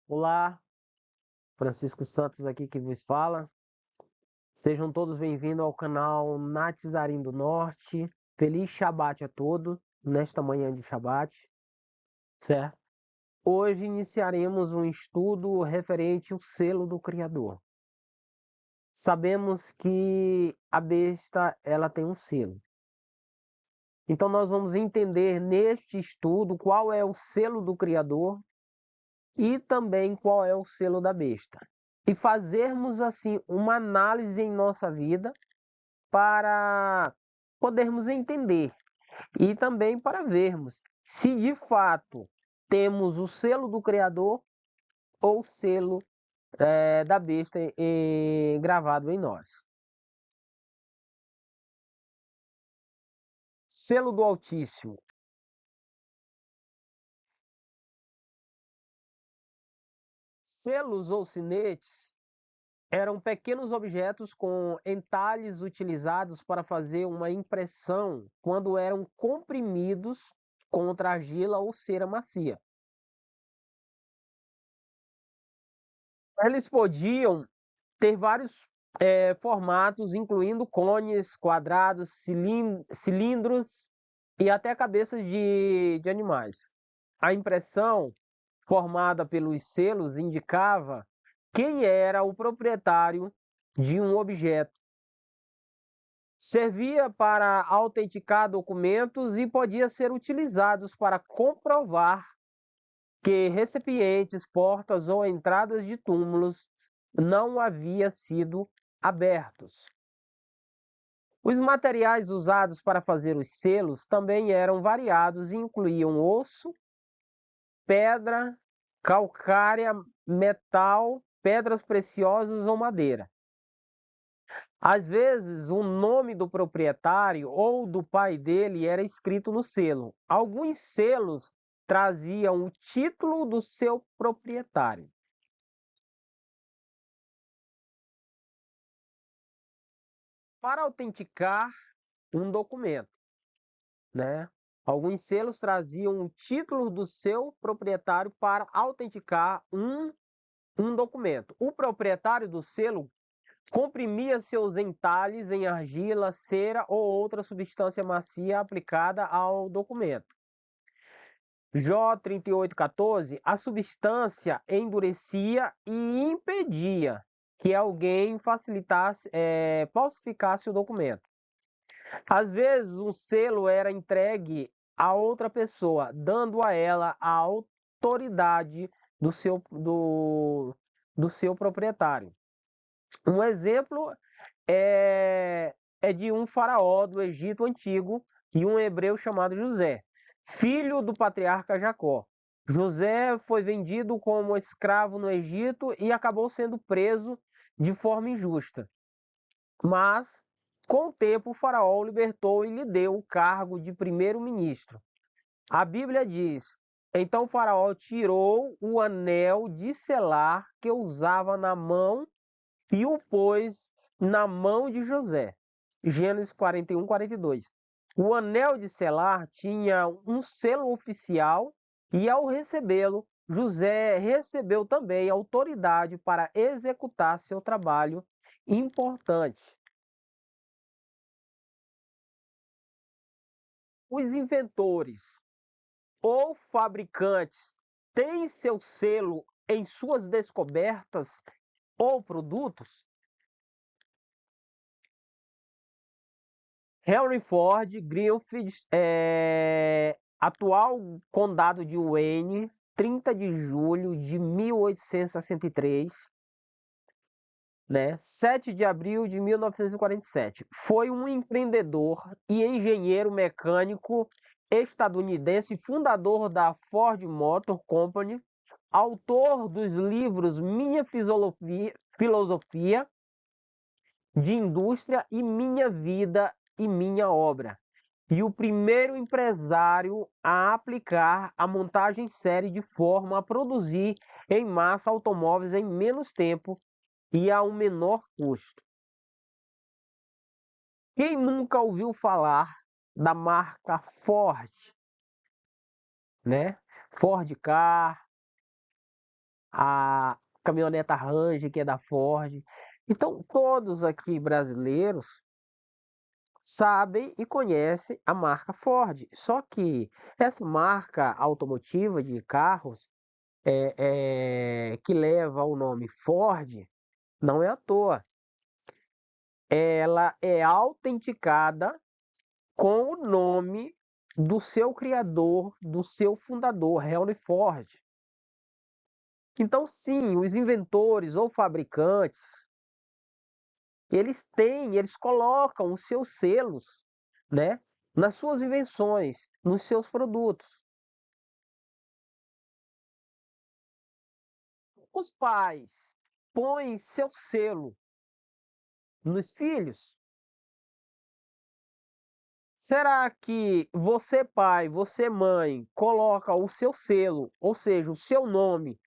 Olá, Francisco Santos aqui que vos fala. Sejam todos bem-vindos ao canal Natizarim do Norte. Feliz Shabat a todos, nesta manhã de Shabat, certo? Hoje iniciaremos um estudo referente ao selo do Criador. Sabemos que a besta, ela tem um selo. Então nós vamos entender neste estudo qual é o selo do Criador e também qual é o selo da besta. E fazermos assim uma análise em nossa vida para podermos entender e também para vermos se de fato temos o selo do Criador ou o selo da besta gravado em nós. Selo do Altíssimo. Selos ou sinetes eram pequenos objetos com entalhes utilizados para fazer uma impressão quando eram comprimidos contra argila ou cera macia. Eles podiam ter vários formatos, incluindo cones, quadrados, cilindros e até cabeças de animais. A impressão formada pelos selos indicava quem era o proprietário de um objeto. Servia para autenticar documentos e podia ser utilizados para comprovar que recipientes, portas ou entradas de túmulos não haviam sido abertos. Os materiais usados para fazer os selos também eram variados e incluíam osso, pedra, calcária, metal, pedras preciosas ou madeira. Às vezes, o nome do proprietário ou do pai dele era escrito no selo. Alguns selos traziam o título do seu proprietário. Para autenticar um documento, né? Alguns selos traziam o título do seu proprietário para autenticar um documento. O proprietário do selo comprimia seus entalhes em argila, cera ou outra substância macia aplicada ao documento. Jó 38,14, a substância endurecia e impedia que alguém falsificasse o documento. Às vezes, um selo era entregue a outra pessoa, dando a ela a autoridade do seu proprietário. Um exemplo é de um faraó do Egito antigo e um hebreu chamado José, filho do patriarca Jacó. José foi vendido como escravo no Egito e acabou sendo preso de forma injusta. Mas, com o tempo, o faraó o libertou e lhe deu o cargo de primeiro-ministro. A Bíblia diz: então o faraó tirou o anel de selar que usava na mão e o pôs na mão de José. Gênesis 41, 42. O anel de selar tinha um selo oficial e, ao recebê-lo, José recebeu também autoridade para executar seu trabalho importante. Os inventores ou fabricantes têm seu selo em suas descobertas ou produtos? Henry Ford, Greenfield, atual condado de Wayne, 30 de julho de 1863, né? 7 de abril de 1947. Foi um empreendedor e engenheiro mecânico estadunidense, fundador da Ford Motor Company, autor dos livros Minha Filosofia de Indústria e Minha Vida e Minha Obra, e o primeiro empresário a aplicar a montagem em série de forma a produzir em massa automóveis em menos tempo e a um menor custo. Quem nunca ouviu falar da marca Ford, né? Ford Car, a caminhoneta Ranger, que é da Ford. Então, todos aqui brasileiros sabem e conhecem a marca Ford. Só que essa marca automotiva de carros que leva o nome Ford não é à toa. Ela é autenticada com o nome do seu criador, do seu fundador, Henry Ford. Então, sim, os inventores ou fabricantes, eles colocam os seus selos, né, nas suas invenções, nos seus produtos. Os pais põem seu selo nos filhos. Será que você, pai, você, mãe, coloca o seu selo, ou seja, o seu nome,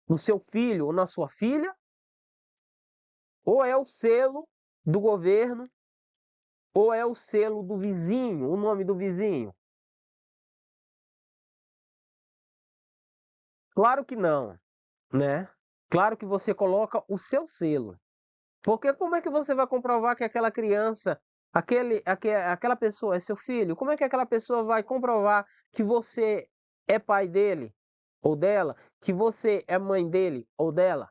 no seu filho ou na sua filha? Ou é o selo do governo, ou é o selo do vizinho, o nome do vizinho? Claro que não, né? Claro que você coloca o seu selo. Porque como é que você vai comprovar que aquela criança, aquela pessoa é seu filho? Como é que aquela pessoa vai comprovar que você é pai dele ou dela, que você é mãe dele ou dela?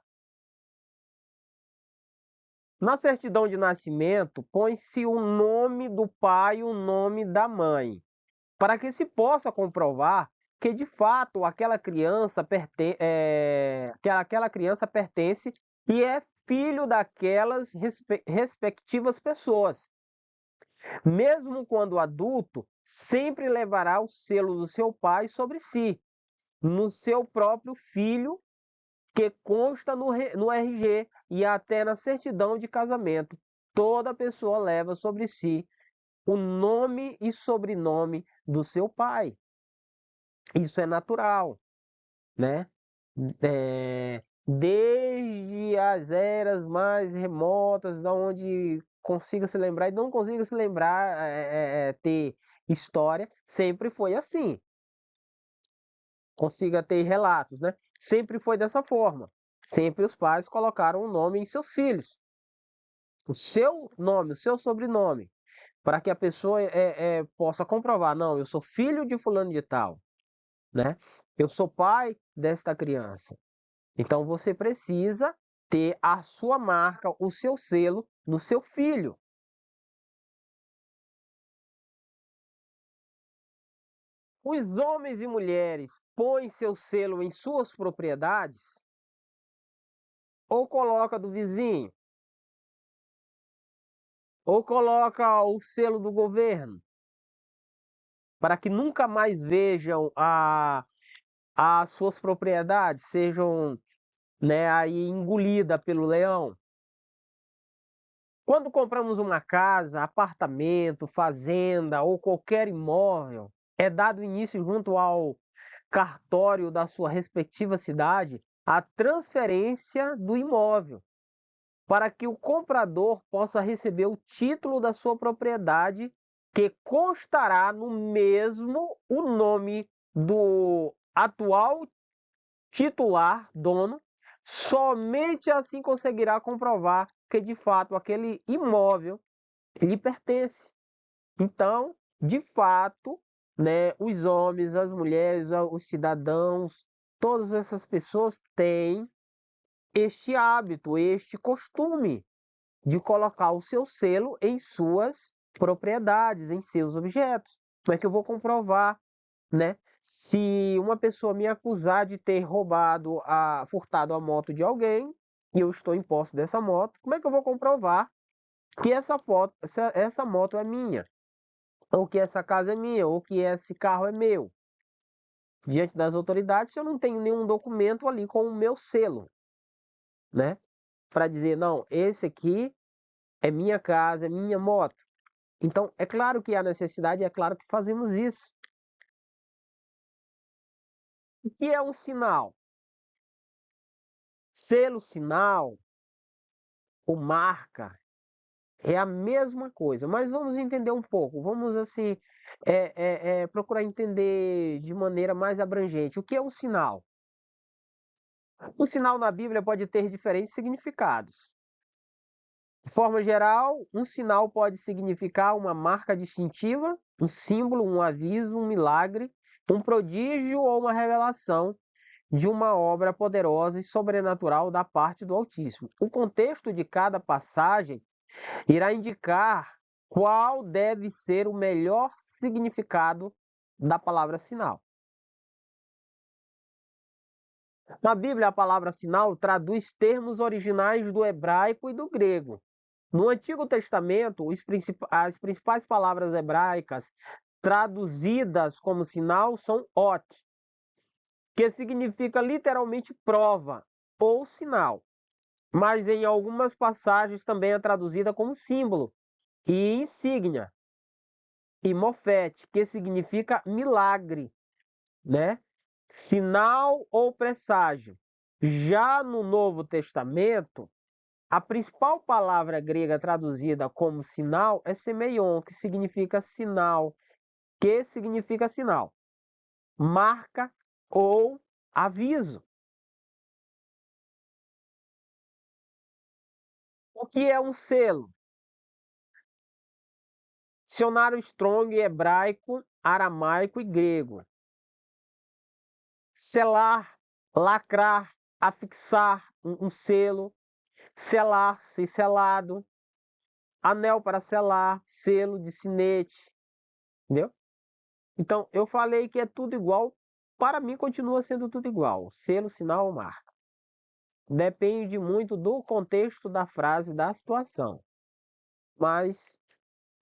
Na certidão de nascimento, põe-se o nome do pai e o nome da mãe, para que se possa comprovar que de fato aquela criança pertence e é filho daquelas respectivas pessoas. Mesmo quando adulto, sempre levará o selo do seu pai sobre si, no seu próprio filho, que consta no RG e até na certidão de casamento. Toda pessoa leva sobre si o nome e sobrenome do seu pai. Isso é natural, né? Desde as eras mais remotas, da onde consiga se lembrar e não consiga se lembrar, ter história, sempre foi assim. Consiga ter relatos, né? Sempre foi dessa forma. Sempre os pais colocaram o nome em seus filhos, o seu nome, o seu sobrenome, para que a pessoa possa comprovar, não, eu sou filho de fulano de tal, né? Eu sou pai desta criança. Então você precisa ter a sua marca, o seu selo no seu filho. Os homens e mulheres põem seu selo em suas propriedades ou coloca do vizinho, ou coloca o selo do governo, para que nunca mais vejam as suas propriedades sejam, né, aí engolida pelo leão. Quando compramos uma casa, apartamento, fazenda ou qualquer imóvel, é dado início junto ao cartório da sua respectiva cidade a transferência do imóvel, para que o comprador possa receber o título da sua propriedade, que constará no mesmo o nome do atual titular, dono. Somente assim conseguirá comprovar que de fato aquele imóvel lhe pertence. Então, de fato, né, os homens, as mulheres, os cidadãos, todas essas pessoas têm este hábito, este costume de colocar o seu selo em suas propriedades, em seus objetos. Como é que eu vou comprovar, né? Se uma pessoa me acusar de ter furtado a moto de alguém e eu estou em posse dessa moto, como é que eu vou comprovar que essa moto é minha? Ou que essa casa é minha, ou que esse carro é meu? Diante das autoridades, se eu não tenho nenhum documento ali com o meu selo, né? Para dizer, não, esse aqui é minha casa, é minha moto. Então, é claro que há necessidade, é claro que fazemos isso. O que é um sinal? Selo, sinal ou marca é a mesma coisa, mas vamos entender um pouco. Vamos assim procurar entender de maneira mais abrangente. O que é um sinal? O sinal na Bíblia pode ter diferentes significados. De forma geral, um sinal pode significar uma marca distintiva, um símbolo, um aviso, um milagre, um prodígio ou uma revelação de uma obra poderosa e sobrenatural da parte do Altíssimo. O contexto de cada passagem irá indicar qual deve ser o melhor significado da palavra sinal. Na Bíblia, a palavra sinal traduz termos originais do hebraico e do grego. No Antigo Testamento, as principais palavras hebraicas traduzidas como sinal são ot, que significa literalmente prova ou sinal, mas em algumas passagens também é traduzida como símbolo e insígnia, e mofete, que significa milagre, né? Sinal ou presságio. Já no Novo Testamento, a principal palavra grega traduzida como sinal é semeion, que significa sinal, marca ou aviso. O que é um selo? Dicionário Strong hebraico, aramaico e grego. Selar, lacrar, afixar um selo, selar, ser selado, anel para selar, selo de sinete, entendeu? Então, eu falei que é tudo igual, para mim continua sendo tudo igual, selo, sinal ou marca. Depende muito do contexto da frase, da situação. Mas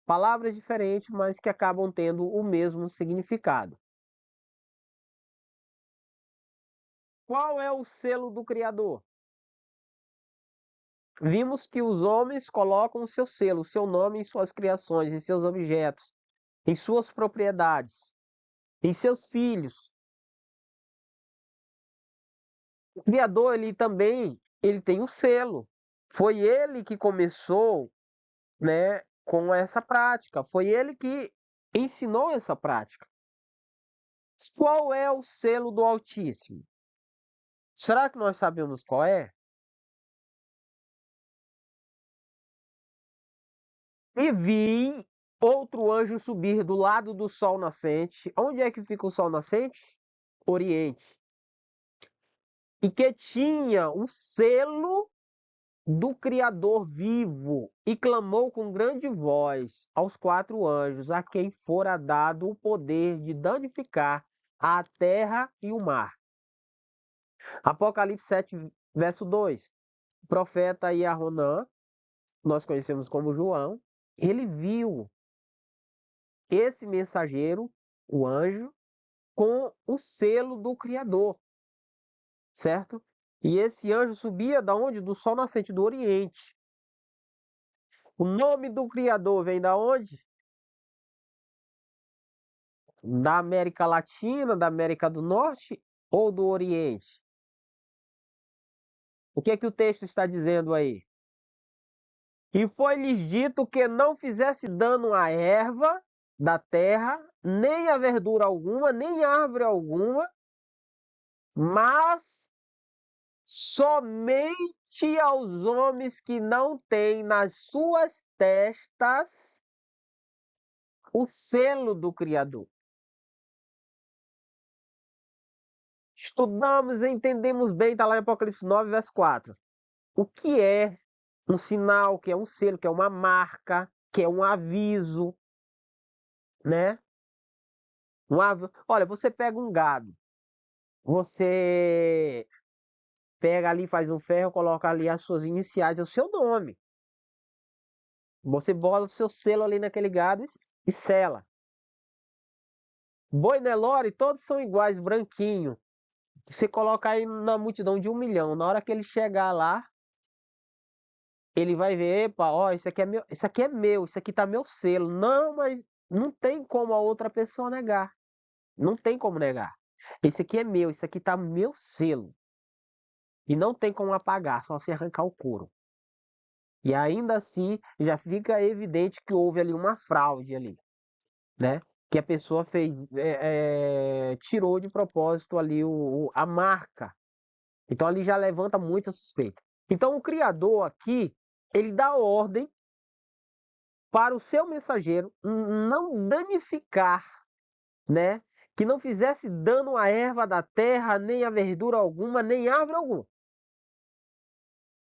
palavras diferentes, mas que acabam tendo o mesmo significado. Qual é o selo do Criador? Vimos que os homens colocam o seu selo, o seu nome em suas criações, em seus objetos, em suas propriedades, em seus filhos. O Criador, ele tem um selo. Foi ele que começou, né, com essa prática. Foi ele que ensinou essa prática. Qual é o selo do Altíssimo? Será que nós sabemos qual é? E vi outro anjo subir do lado do sol nascente. Onde é que fica o sol nascente? Oriente. E que tinha um selo do Criador vivo, e clamou com grande voz aos quatro anjos, a quem fora dado o poder de danificar a terra e o mar. Apocalipse 7, verso 2. O profeta Iaronã, nós conhecemos como João, ele viu esse mensageiro, o anjo, com o selo do Criador, certo? E esse anjo subia da onde? Do sol nascente, do Oriente. O nome do Criador vem da onde? Da América Latina, da América do Norte ou do Oriente? O que é que o texto está dizendo aí? E foi-lhes dito que não fizesse dano à erva da terra, nem a verdura alguma, nem árvore alguma, mas somente aos homens que não têm nas suas testas o selo do Criador. Estudamos e entendemos bem, está lá em Apocalipse 9, verso 4. O que é um sinal, que é um selo, que é uma marca, que é um aviso, né? Olha, você pega um gado, você pega ali, faz um ferro, coloca ali as suas iniciais, é o seu nome. Você bola o seu selo ali naquele gado e sela. Boi Nelore, todos são iguais, branquinho. Você coloca aí na multidão de 1 milhão. Na hora que ele chegar lá, ele vai ver, epa, ó, isso aqui é meu, isso aqui tá meu selo. Não, mas não tem como a outra pessoa negar. Não tem como negar. Esse aqui é meu, isso aqui tá meu selo. E não tem como apagar, só se arrancar o couro. E ainda assim, já fica evidente que houve ali uma fraude ali, né? Que a pessoa fez, tirou de propósito ali a marca, Então ali já levanta muita suspeita. Então o Criador aqui, ele dá ordem para o seu mensageiro não danificar, né? Que não fizesse dano à erva da terra, nem a verdura alguma, nem árvore alguma.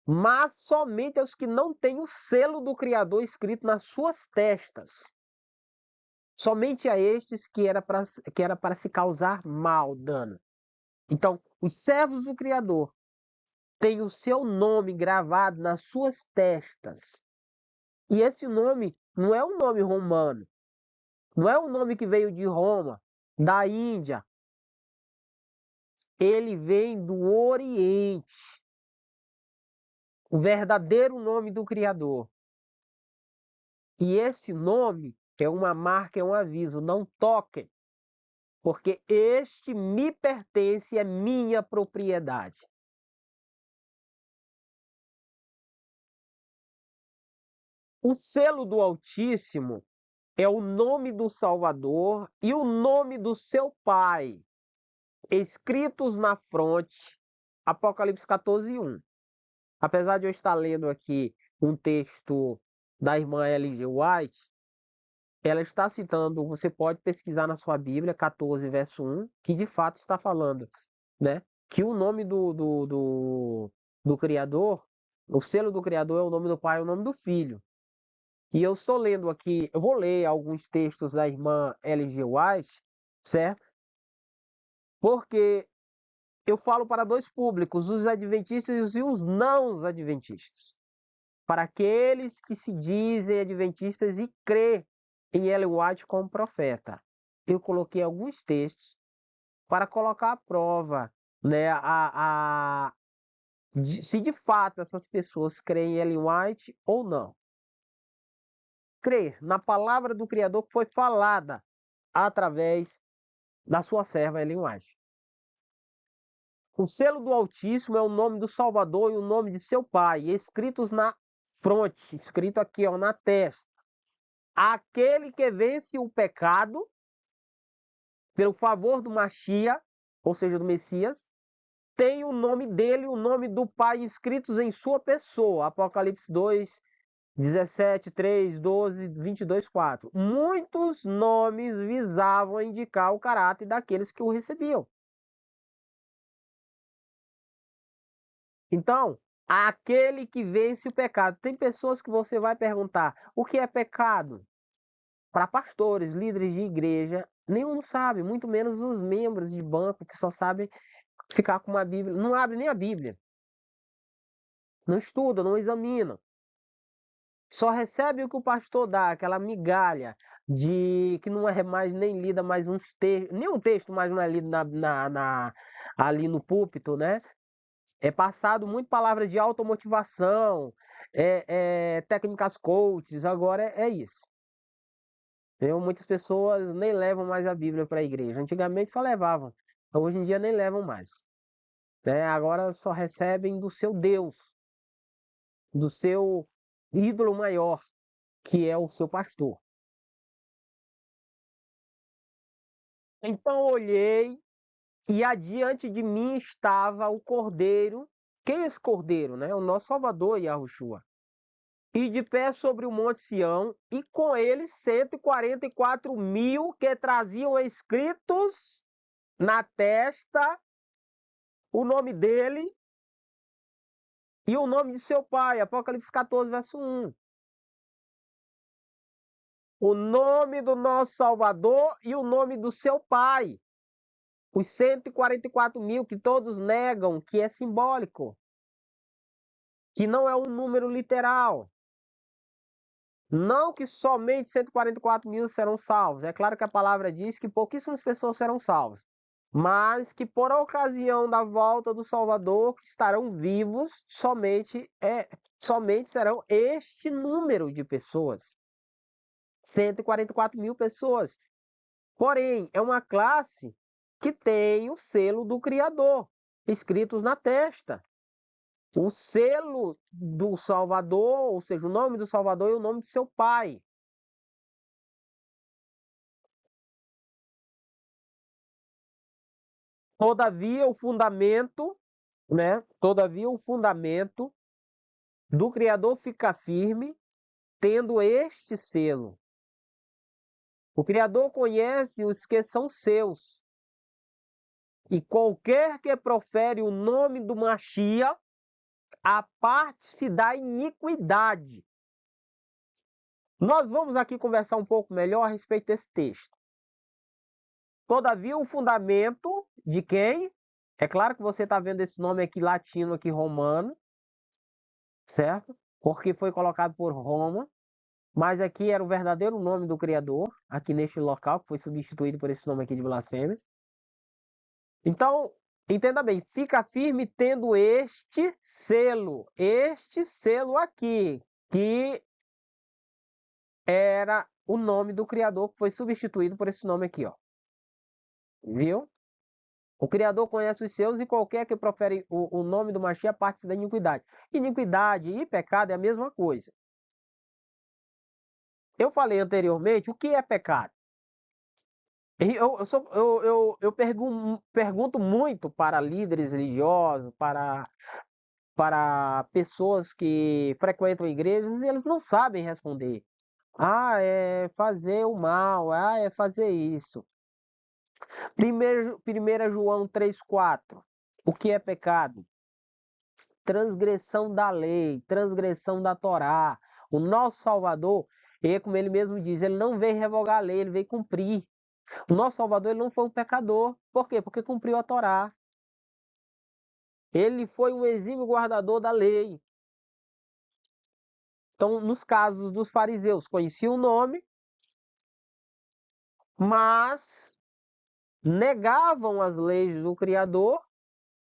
Mas somente aos que não têm o selo do Criador escrito nas suas testas. Somente a estes que era para se causar mal, dano. Então, os servos do Criador têm o seu nome gravado nas suas testas. E esse nome não é um nome romano, não é um nome que veio de Roma, da Índia. Ele vem do Oriente. O verdadeiro nome do Criador. E esse nome é uma marca, é um aviso, não toquem, porque este me pertence, é minha propriedade. O selo do Altíssimo é o nome do Salvador e o nome do seu Pai, escritos na fronte, Apocalipse 14:1. Apesar de eu estar lendo aqui um texto da irmã L.G. White, ela está citando, você pode pesquisar na sua Bíblia, 14, verso 1, que de fato está falando, né? Que o nome do Criador, o selo do Criador é o nome do Pai, é o nome do Filho. E eu estou lendo aqui, eu vou ler alguns textos da irmã L.G. White, certo? Porque eu falo para dois públicos, os adventistas e os não adventistas. Para aqueles que se dizem adventistas e crê em Ellen White como profeta. Eu coloquei alguns textos para colocar à prova, né, se de fato essas pessoas creem em Ellen White ou não. Crer na palavra do Criador que foi falada através da sua serva Ellen White. O selo do Altíssimo é o nome do Salvador e o nome de seu Pai, escritos na fronte, escrito aqui, ó, na testa. Aquele que vence o pecado pelo favor do Machia, ou seja, do Messias, tem o nome dele e o nome do Pai escritos em sua pessoa. Apocalipse 2, 17, 3, 12, 22, 4. Muitos nomes visavam indicar o caráter daqueles que o recebiam. Então, aquele que vence o pecado. Tem pessoas que você vai perguntar: o que é pecado? Para pastores, líderes de igreja, nenhum sabe, muito menos os membros de banco que só sabem ficar com uma Bíblia, não abre nem a Bíblia, não estuda, não examina, só recebe o que o pastor dá, aquela migalha de que não é mais nem lida mais nenhum texto mais não é lido ali no púlpito, né? É passado muito palavras de automotivação, técnicas coaches, agora é isso. Muitas pessoas nem levam mais a Bíblia para a igreja. Antigamente só levavam. Então, hoje em dia nem levam mais. Né? Agora só recebem do seu Deus, do seu ídolo maior, que é o seu pastor. Então olhei e adiante de mim estava o Cordeiro. Quem é esse Cordeiro? Né? O nosso Salvador, Yahushua. E de pé sobre o Monte Sião, e com ele 144 mil que traziam escritos na testa o nome dele e o nome de seu pai. Apocalipse 14, verso 1. O nome do nosso Salvador e o nome do seu pai. Os 144 mil que todos negam que é simbólico, que não é um número literal. Não que somente 144 mil serão salvos. É claro que a palavra diz que pouquíssimas pessoas serão salvas. Mas que por ocasião da volta do Salvador, que estarão vivos, somente serão este número de pessoas. 144 mil pessoas. Porém, é uma classe que tem o selo do Criador, escritos na testa. O selo do Salvador, ou seja, o nome do Salvador e o nome de seu pai. Todavia, o fundamento né? Todavia, o fundamento do Criador fica firme, tendo este selo. O Criador conhece os que são seus, e qualquer que profere o nome do Machia, aparte-se da iniquidade. Nós vamos aqui conversar um pouco melhor a respeito desse texto. Todavia, o fundamento de quem? É claro que você está vendo esse nome aqui latino, aqui romano, certo? Porque foi colocado por Roma, mas aqui era o verdadeiro nome do Criador, aqui neste local, que foi substituído por esse nome aqui de blasfêmia. Então, entenda bem, fica firme tendo este selo aqui, que era o nome do Criador, que foi substituído por esse nome aqui, ó. Viu? O Criador conhece os seus e qualquer que profere o nome do Mashiach parte da iniquidade. Iniquidade e pecado é a mesma coisa. Eu falei anteriormente o que é pecado. Eu pergunto muito para líderes religiosos, para pessoas que frequentam igrejas, e eles não sabem responder. Ah, é fazer o mal, ah, é fazer isso. 1 João 3,4. O que é pecado? Transgressão da lei, transgressão da Torá. O nosso Salvador, como ele mesmo diz, ele não veio revogar a lei, ele veio cumprir. O nosso Salvador ele não foi um pecador. Por quê? Porque cumpriu a Torá. Ele foi um exímio guardador da lei. Então, nos casos dos fariseus, conheciam o nome, mas negavam as leis do Criador,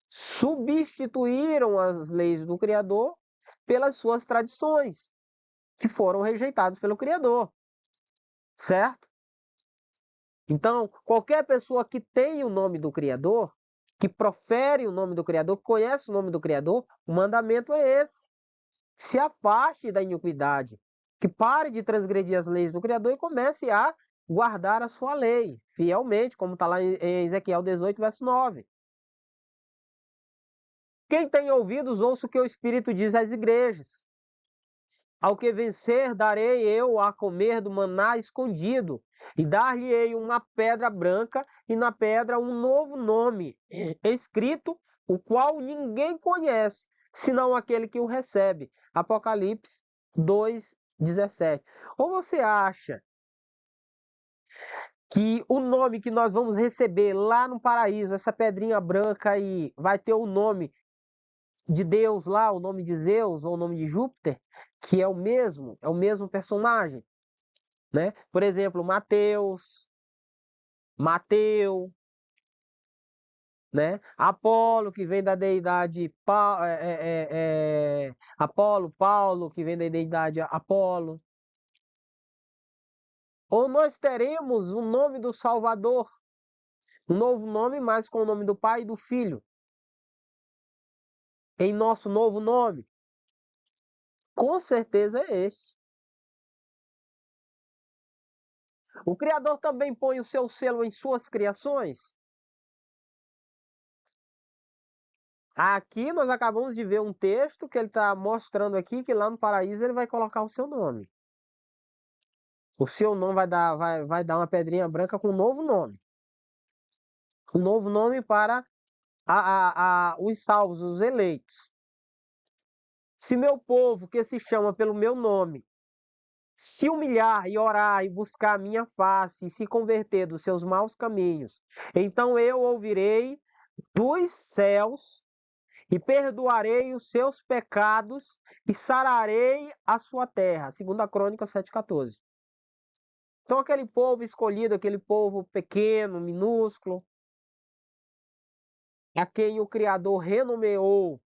substituíram as leis do Criador pelas suas tradições, que foram rejeitadas pelo Criador, certo? Então, qualquer pessoa que tem o nome do Criador, que profere o nome do Criador, que conhece o nome do Criador, o mandamento é esse. Se afaste da iniquidade, que pare de transgredir as leis do Criador e comece a guardar a sua lei, fielmente, como está lá em Ezequiel 18, verso 9. Quem tem ouvidos, ouça o que o Espírito diz às igrejas. Ao que vencer, darei eu a comer do maná escondido, e dar-lhe-ei uma pedra branca, e na pedra um novo nome, escrito, o qual ninguém conhece, senão aquele que o recebe. Apocalipse 2:17. Ou você acha que o nome que nós vamos receber lá no paraíso, essa pedrinha branca aí, vai ter o nome de Deus lá, o nome de Zeus ou o nome de Júpiter, que é o mesmo personagem, né? Por exemplo, Mateu, né? Apolo, que vem da deidade Apolo, Paulo, que vem da deidade Apolo. Ou nós teremos o nome do Salvador, um novo nome, mas com o nome do Pai e do Filho, em nosso novo nome. Com certeza é este. O Criador também põe o seu selo em suas criações. Aqui nós acabamos de ver um texto que ele está mostrando aqui que lá no paraíso ele vai colocar o seu nome. O seu nome vai dar uma pedrinha branca com um novo nome. Um novo nome para os salvos, os eleitos. Se meu povo, que se chama pelo meu nome, se humilhar e orar e buscar a minha face e se converter dos seus maus caminhos, então eu ouvirei dos céus e perdoarei os seus pecados e sararei a sua terra. 2 Crônicas 7,14. Então aquele povo escolhido, aquele povo pequeno, minúsculo, a quem o Criador renomeou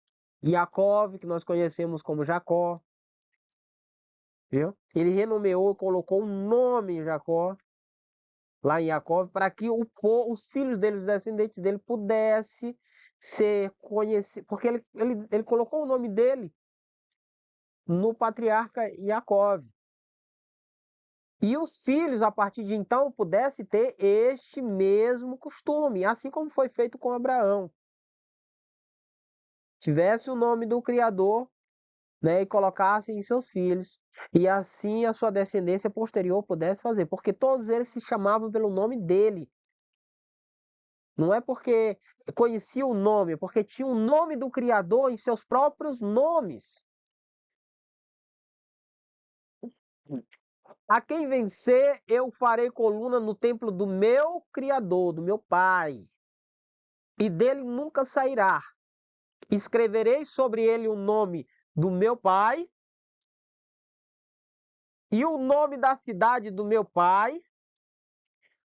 Jacó, que nós conhecemos como Jacó, viu? Ele renomeou, colocou um nome em Jacó, lá em Jacó, para que os filhos dele, os descendentes dele, pudessem ser conhecidos, porque ele colocou o nome dele no patriarca Jacó. E os filhos, a partir de então, pudessem ter este mesmo costume, assim como foi feito com Abraão. tivesse o nome do Criador, né, e colocasse em seus filhos, e assim a sua descendência posterior pudesse fazer, porque todos eles se chamavam pelo nome dele. Não é porque conhecia o nome, é porque tinha o nome do Criador em seus próprios nomes. A quem vencer, eu farei coluna no templo do meu Criador, do meu Pai, e dele nunca sairá. Escreverei sobre ele o nome do meu Pai e o nome da cidade do meu Pai,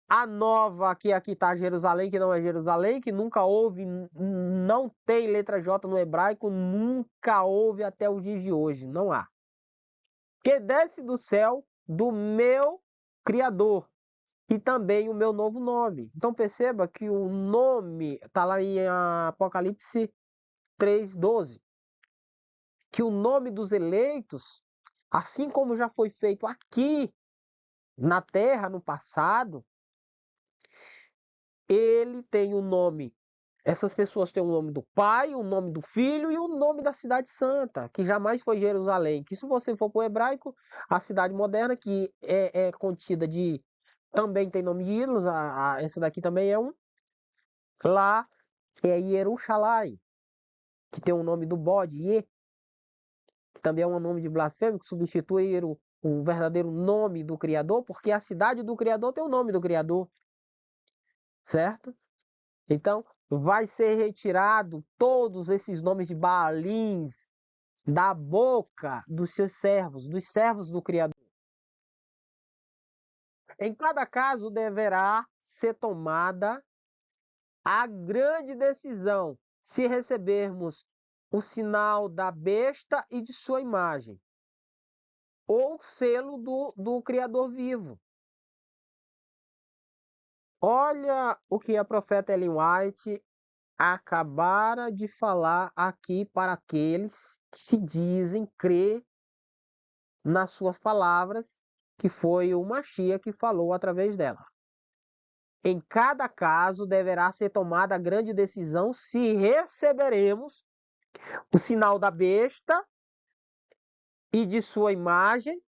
a nova, que aqui está Jerusalém, que não é Jerusalém, que nunca houve, não tem letra J no hebraico, nunca houve até os dias de hoje, não há. Que desce do céu do meu Criador e também o meu novo nome. Então perceba que o nome está lá em Apocalipse 3:12, que o nome dos eleitos, assim como já foi feito aqui na terra no passado, ele tem o nome. Essas pessoas têm o nome do Pai, o nome do Filho e o nome da cidade santa, que jamais foi Jerusalém. Que se você for para o hebraico, a cidade moderna, que é contida de... Também tem nome de ídolos, essa daqui também é um. Lá é Jerusalém, que tem o nome do bode, que também é um nome de blasfêmio, que substitui o verdadeiro nome do Criador, porque a cidade do Criador tem o nome do Criador, certo? Então, vai ser retirado todos esses nomes de Baalins da boca dos seus servos, dos servos do Criador. Em cada caso deverá ser tomada a grande decisão se recebermos o sinal da besta e de sua imagem, ou o selo do Criador vivo. Olha o que a profeta Ellen White acabara de falar aqui para aqueles que se dizem crer nas suas palavras, que foi o Mashiach que falou através dela. Em cada caso deverá ser tomada a grande decisão se receberemos o sinal da besta e de sua imagem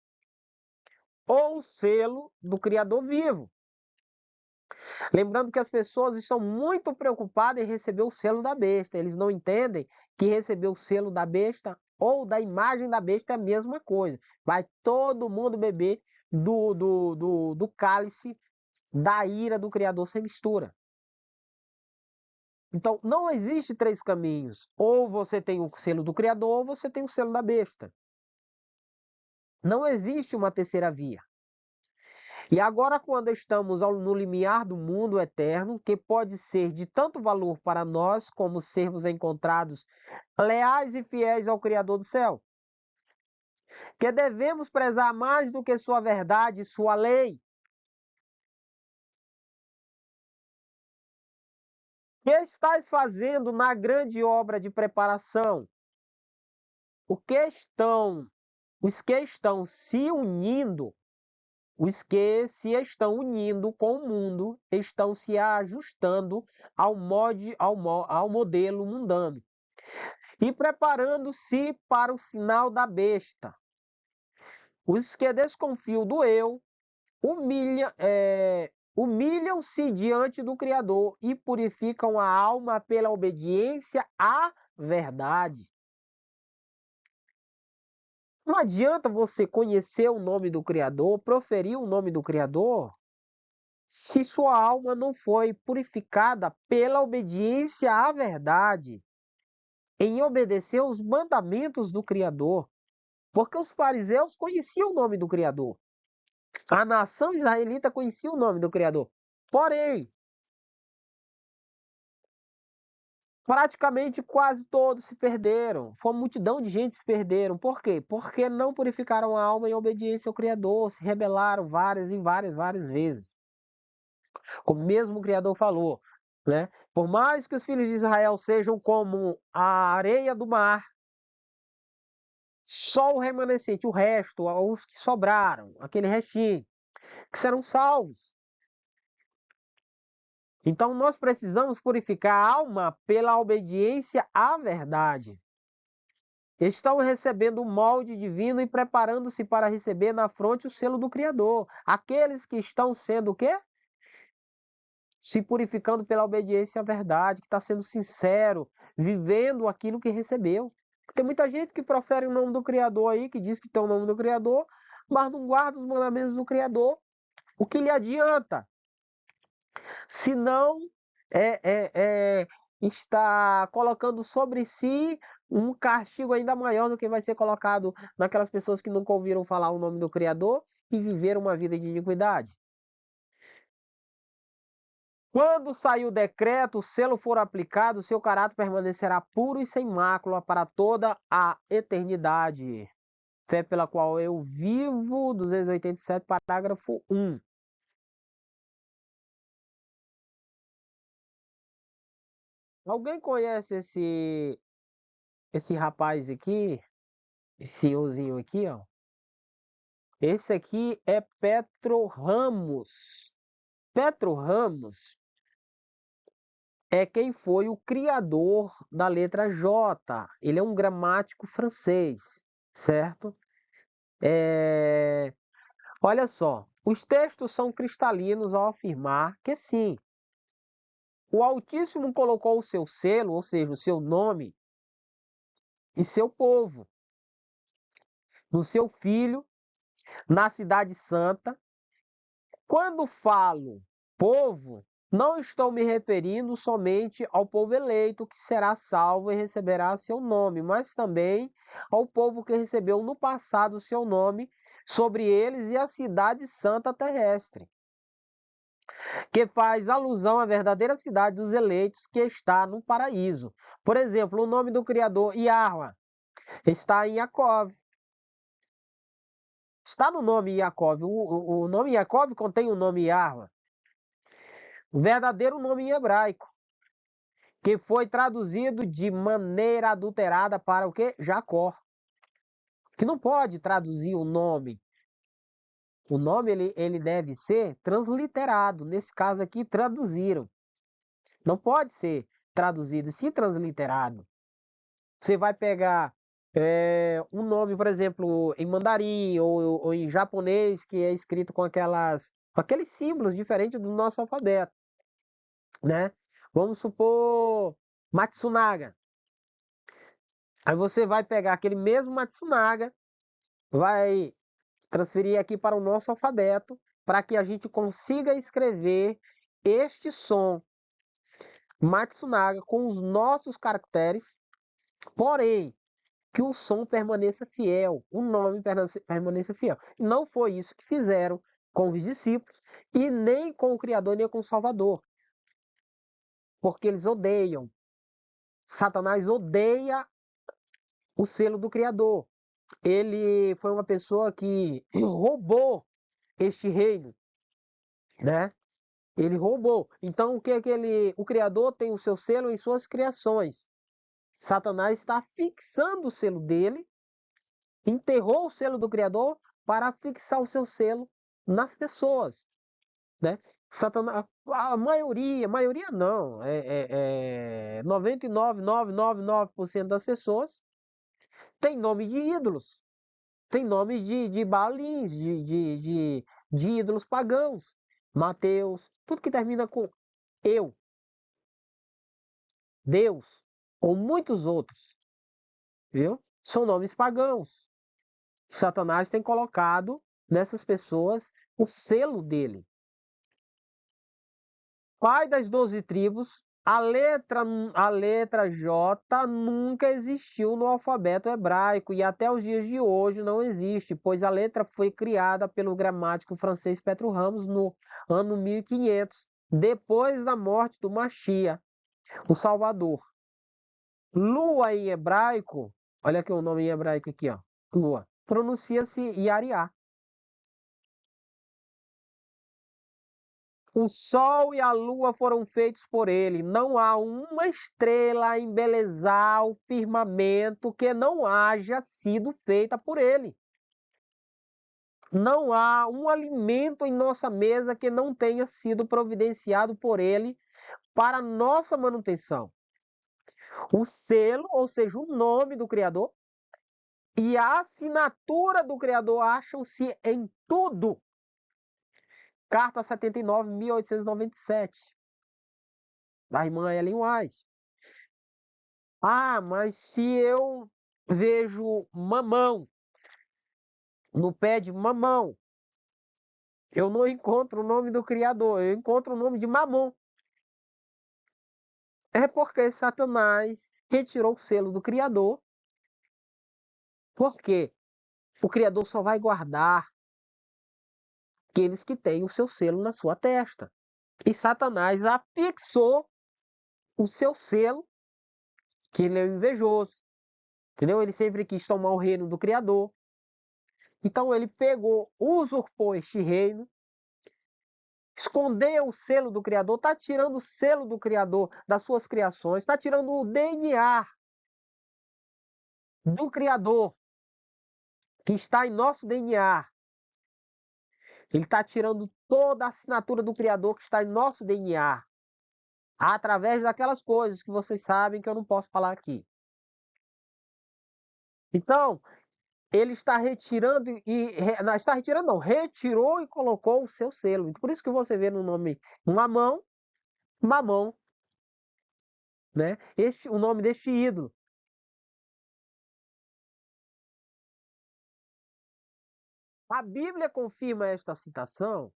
ou o selo do Criador vivo. Lembrando que as pessoas estão muito preocupadas em receber o selo da besta. Eles não entendem que receber o selo da besta ou da imagem da besta é a mesma coisa. Vai todo mundo beber do cálice da ira do Criador sem mistura. Então, não existe três caminhos. Ou você tem o selo do Criador, ou você tem o selo da besta. Não existe uma terceira via. E agora, quando estamos no limiar do mundo eterno, que pode ser de tanto valor para nós como sermos encontrados leais e fiéis ao Criador do céu, que devemos prezar mais do que sua verdade e sua lei. O que estás fazendo na grande obra de preparação? Os que estão se unindo, os que se estão unindo com o mundo, estão se ajustando ao modelo mundano e preparando-se para o sinal da besta. Os que desconfiam do eu humilham-se diante do Criador e purificam a alma pela obediência à verdade. Não adianta você conhecer o nome do Criador, proferir o nome do Criador, se sua alma não foi purificada pela obediência à verdade, em obedecer os mandamentos do Criador. Porque os fariseus conheciam o nome do Criador. A nação israelita conhecia o nome do Criador. Porém, praticamente quase todos se perderam. Foi uma multidão de gente que se perderam. Por quê? Porque não purificaram a alma em obediência ao Criador, se rebelaram várias vezes. Como mesmo o Criador falou, né? Por mais que os filhos de Israel sejam como a areia do mar, só o remanescente, o resto, os que sobraram, aquele restinho, que serão salvos. Então, nós precisamos purificar a alma pela obediência à verdade. Estão recebendo o molde divino e preparando-se para receber na fronte o selo do Criador. Aqueles que estão sendo o quê? Se purificando pela obediência à verdade, que está sendo sincero, vivendo aquilo que recebeu. Tem muita gente que profere o nome do Criador aí, que diz que tem o nome do Criador, mas não guarda os mandamentos do Criador. O que lhe adianta? Se não está colocando sobre si um castigo ainda maior do que vai ser colocado naquelas pessoas que nunca ouviram falar o nome do Criador e viveram uma vida de iniquidade. Quando sair o decreto, o selo for aplicado, seu caráter permanecerá puro e sem mácula para toda a eternidade. Fé pela qual eu vivo, 287, parágrafo 1. Alguém conhece esse rapaz aqui? Esse senhorzinho aqui, ó. Esse aqui é Petro Ramos. Petro Ramos é quem foi o criador da letra J. Ele é um gramático francês, certo? Olha só, os textos são cristalinos ao afirmar que sim, o Altíssimo colocou o seu selo, ou seja, o seu nome, e seu povo, no seu Filho, na Cidade Santa. Quando falo povo, não estou me referindo somente ao povo eleito que será salvo e receberá seu nome, mas também ao povo que recebeu no passado seu nome sobre eles e a cidade santa terrestre, que faz alusão à verdadeira cidade dos eleitos que está no paraíso. Por exemplo, o nome do Criador, Yahweh, está em Jacó. Está no nome Yaakov. O nome Yaakov contém o nome Yahweh, o verdadeiro nome em hebraico, que foi traduzido de maneira adulterada para o quê? Jacó. Que não pode traduzir o nome. O nome ele deve ser transliterado. Nesse caso aqui, traduziram. Não pode ser traduzido, sim transliterado. Você vai pegar um nome, por exemplo, em mandarim ou em japonês, que é escrito com aqueles símbolos diferentes do nosso alfabeto, né? Vamos supor Matsunaga. Aí você vai pegar aquele mesmo Matsunaga, vai transferir aqui para o nosso alfabeto, para que a gente consiga escrever este som Matsunaga com os nossos caracteres, porém que o som permaneça fiel, o nome permaneça fiel. Não foi isso que fizeram com os discípulos e nem com o Criador, nem com o Salvador. Porque eles odeiam. Satanás odeia o selo do Criador. Ele foi uma pessoa que roubou este reino, né? Ele roubou. Então o que é que o Criador tem o seu selo em suas criações. Satanás está fixando o selo dele, enterrou o selo do Criador para fixar o seu selo nas pessoas, né? Satanás, a maioria não, 99,999% das pessoas tem nome de ídolos, tem nome de balins, de ídolos pagãos, Mateus, tudo que termina com eu, Deus, ou muitos outros, viu? São nomes pagãos. Satanás tem colocado nessas pessoas o selo dele. Pai das 12 tribos, a letra J nunca existiu no alfabeto hebraico e até os dias de hoje não existe, pois a letra foi criada pelo gramático francês Petro Ramos no ano 1500, depois da morte do Machia, o Salvador. Lua em hebraico, olha aqui o nome em hebraico aqui, ó, Lua, pronuncia-se Yariá. O sol e a lua foram feitos por ele. Não há uma estrela a embelezar o firmamento que não haja sido feita por ele. Não há um alimento em nossa mesa que não tenha sido providenciado por ele para nossa manutenção. O selo, ou seja, o nome do Criador, e a assinatura do Criador acham-se em tudo. Carta 79, 1897, da irmã Ellen White. Ah, mas se eu vejo mamão no pé de mamão, eu não encontro o nome do Criador, eu encontro o nome de Mamon. É porque Satanás retirou o selo do Criador, porque o Criador só vai guardar aqueles que têm o seu selo na sua testa. E Satanás afixou o seu selo, que ele é um invejoso, entendeu? Ele sempre quis tomar o reino do Criador. Então ele pegou, usurpou este reino, escondeu o selo do Criador, está tirando o selo do Criador das suas criações, está tirando o DNA do Criador, que está em nosso DNA. Ele está tirando toda a assinatura do Criador que está em nosso DNA, através daquelas coisas que vocês sabem que eu não posso falar aqui. Então, ele está retirando não está retirando, não, retirou e colocou o seu selo. Por isso que você vê no nome Mamão, Mamão, né? O nome deste ídolo. A Bíblia confirma esta citação.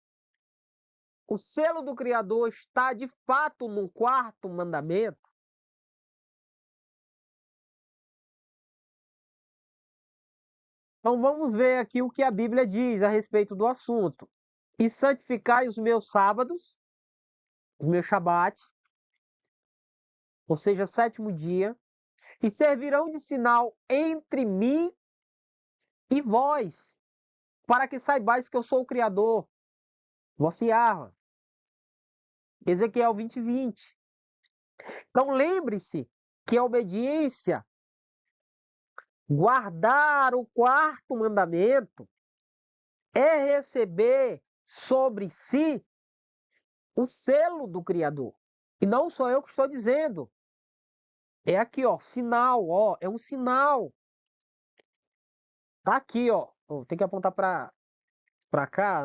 O selo do Criador está de fato no quarto mandamento. Então vamos ver aqui o que a Bíblia diz a respeito do assunto. E santificai os meus sábados, os meus shabat, ou seja, sétimo dia, e servirão de sinal entre mim e vós, para que saibais que eu sou o Criador, vosso Yahweh. Ezequiel 20, 20. Então lembre-se que a obediência, guardar o quarto mandamento, é receber sobre si o selo do Criador. E não sou eu que estou dizendo. É aqui, ó, sinal, ó, é um sinal. Tá aqui, ó. Tem que apontar para cá,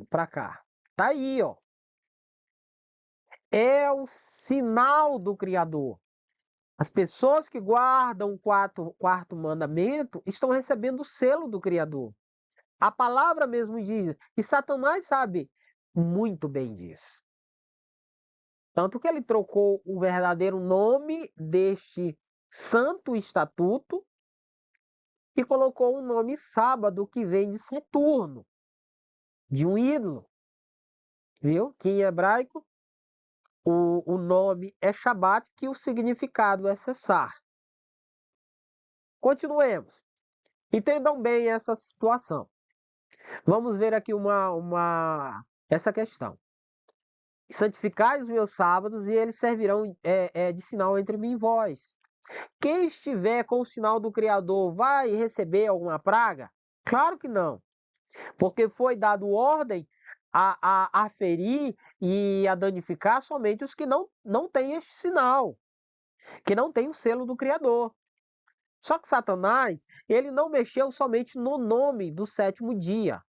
para cá. Tá aí, ó. É o sinal do Criador. As pessoas que guardam o quarto mandamento estão recebendo o selo do Criador. A palavra mesmo diz, e Satanás sabe muito bem disso. Tanto que ele trocou o verdadeiro nome deste santo estatuto e colocou o nome sábado, que vem de Saturno, de um ídolo. Viu? Que em hebraico o nome é Shabat, que o significado é cessar. Continuemos. Entendam bem essa situação. Vamos ver aqui essa questão. Santificai os meus sábados e eles servirão de sinal entre mim e vós. Quem estiver com o sinal do Criador vai receber alguma praga? Claro que não, porque foi dado ordem a ferir e a danificar somente os que não têm este sinal, que não têm o selo do Criador. Só que Satanás, ele não mexeu somente no nome do sétimo dia,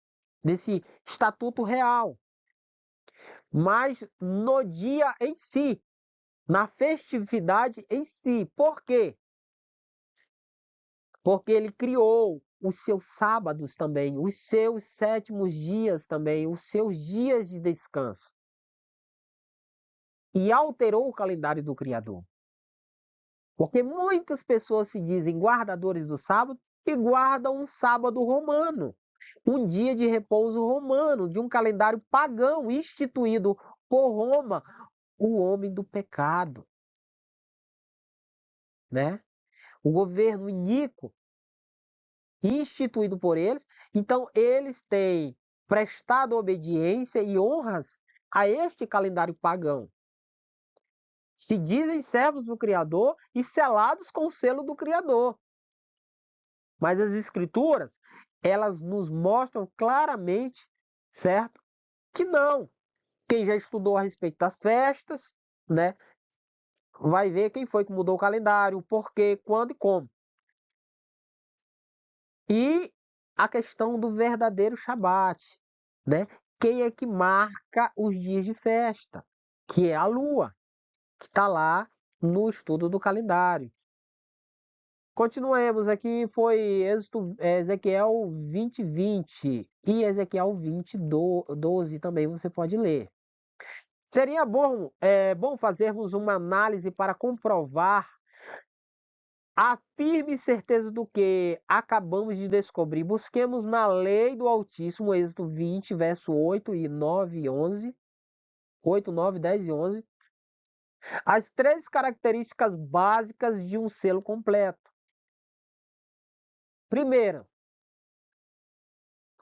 desse estatuto real, mas no dia em si, na festividade em si. Por quê? Porque ele criou os seus sábados também, os seus sétimos dias também, os seus dias de descanso. E alterou o calendário do Criador. Porque muitas pessoas se dizem guardadores do sábado e guardam um sábado romano, um dia de repouso romano, de um calendário pagão instituído por Roma, o homem do pecado, né? O governo iníquo instituído por eles. Então eles têm prestado obediência e honras a este calendário pagão. Se dizem servos do Criador e selados com o selo do Criador. Mas as Escrituras, elas nos mostram claramente, certo? Que não. Quem já estudou a respeito das festas, né? Vai ver quem foi que mudou o calendário, por quê, quando e como. E a questão do verdadeiro Shabat, né? Quem é que marca os dias de festa? Que é a lua, que está lá no estudo do calendário. Continuemos aqui, foi Ezequiel 20:20 e Ezequiel 20:12 também você pode ler. Seria bom fazermos uma análise para comprovar a firme certeza do que acabamos de descobrir. Busquemos na lei do Altíssimo, Êxodo 20, verso 8 e 9 e 11. 8, 9, 10 e 11. As três características básicas de um selo completo. Primeira,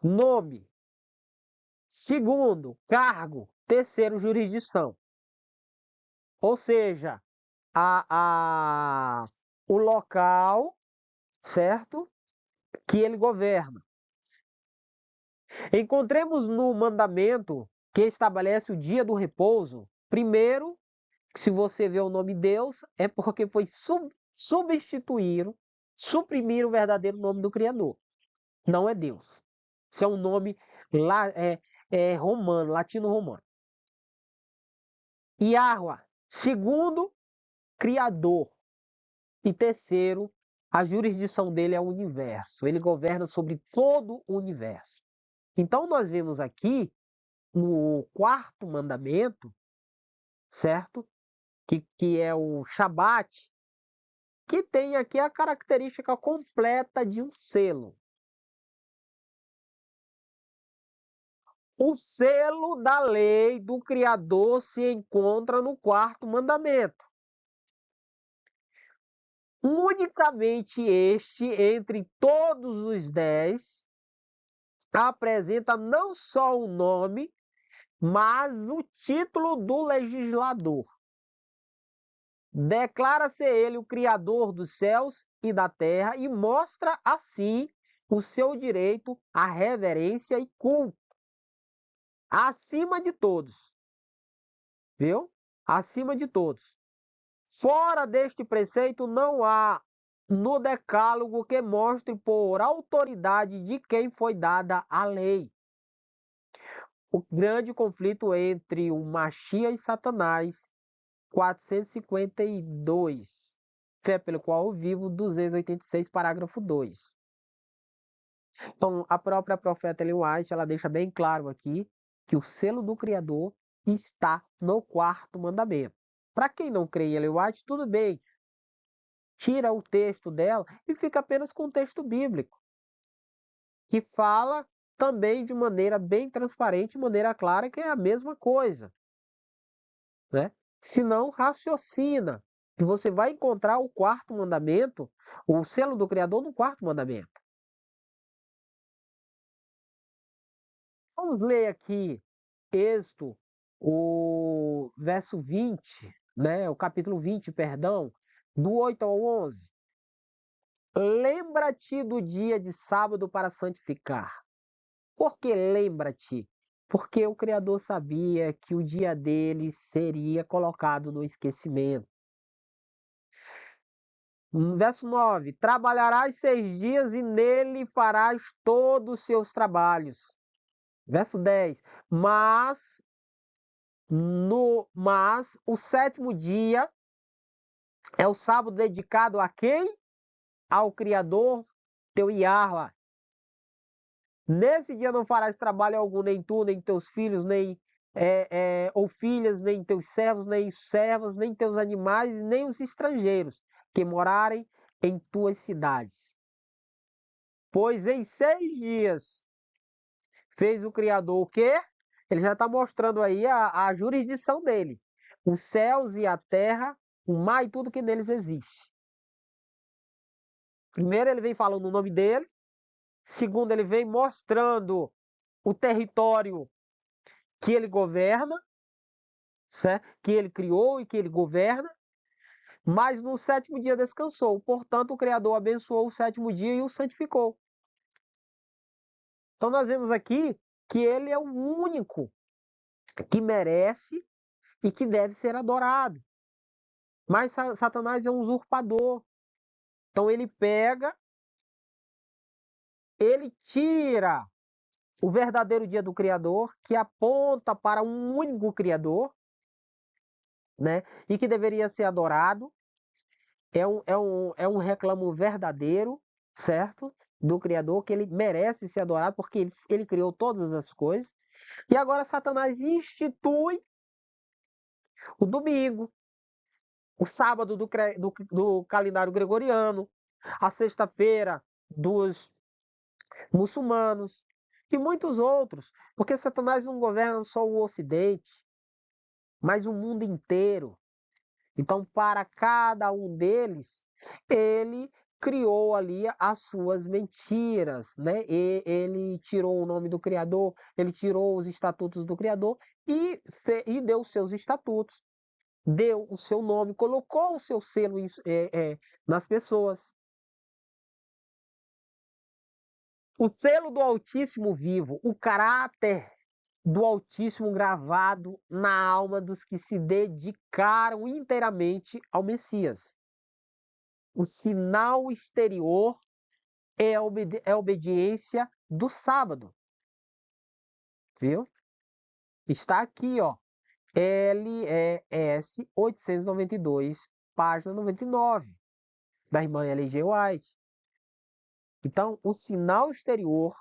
nome. Segundo, cargo. Terceiro, jurisdição. Ou seja, o local, certo? Que ele governa. Encontremos no mandamento que estabelece o dia do repouso. Primeiro, se você vê o nome Deus, é porque foi suprimir o verdadeiro nome do Criador. Não é Deus. Isso é um nome romano, latino-romano. Yahweh, segundo, Criador. E terceiro, a jurisdição dele é o universo. Ele governa sobre todo o universo. Então nós vemos aqui no quarto mandamento, certo? Que é o Shabat, que tem aqui a característica completa de um selo. O selo da lei do Criador se encontra no quarto mandamento. Unicamente este, entre todos os 10, apresenta não só o nome, mas o título do legislador. Declara-se ele o Criador dos céus e da terra e mostra assim o seu direito à reverência e culto acima de todos, viu? Acima de todos. Fora deste preceito não há no decálogo que mostre por autoridade de quem foi dada a lei. O grande conflito entre o Machia e Satanás, 452, fé pelo qual eu vivo, 286, parágrafo 2. Então, a própria profeta Ellen White, ela deixa bem claro aqui que o selo do Criador está no quarto mandamento. Para quem não crê em Ellen White, tudo bem, tira o texto dela e fica apenas com o texto bíblico, que fala também de maneira bem transparente, de maneira clara, que é a mesma coisa, né? Se não, raciocina, que você vai encontrar o quarto mandamento, o selo do Criador no quarto mandamento. Vamos ler aqui Êxodo, o verso 20, né? O capítulo 20, perdão, do 8 ao 11. Lembra-te do dia de sábado para santificar. Por que lembra-te? Porque o Criador sabia que o dia dele seria colocado no esquecimento. Verso 9: Trabalharás 6 dias e nele farás todos os seus trabalhos. Verso 10: Mas o sétimo dia é o sábado dedicado a quem? Ao Criador, teu Yahweh. Nesse dia não farás trabalho algum, nem tu, nem teus filhos, nem ou filhas, nem teus servos, nem servas, nem teus animais, nem os estrangeiros que morarem em tuas cidades. Pois em 6 dias fez o Criador o quê? Ele já está mostrando aí a jurisdição dele. Os céus e a terra, o mar e tudo que neles existe. Primeiro ele vem falando o nome dele. Segundo ele vem mostrando o território que ele governa, certo? Que ele criou e que ele governa. Mas no sétimo dia descansou. Portanto, o Criador abençoou o sétimo dia e o santificou. Então nós vemos aqui que ele é o único que merece e que deve ser adorado. Mas Satanás é um usurpador. Então ele tira o verdadeiro dia do Criador, que aponta para um único Criador, né? E que deveria ser adorado. É um reclamo verdadeiro, certo? Do Criador, que ele merece ser adorado, porque ele criou todas as coisas. E agora Satanás institui o domingo, o sábado do calendário gregoriano, a sexta-feira dos muçulmanos e muitos outros, porque Satanás não governa só o Ocidente, mas o mundo inteiro. Então, para cada um deles, ele criou ali as suas mentiras, né? Ele tirou o nome do Criador, ele tirou os estatutos do Criador e deu os seus estatutos, deu o seu nome, colocou o seu selo nas pessoas. O selo do Altíssimo vivo, o caráter do Altíssimo gravado na alma dos que se dedicaram inteiramente ao Messias. O sinal exterior é a obediência do sábado, viu? Está aqui, ó, LES 892, página 99, da irmã L.G. White. Então, o sinal exterior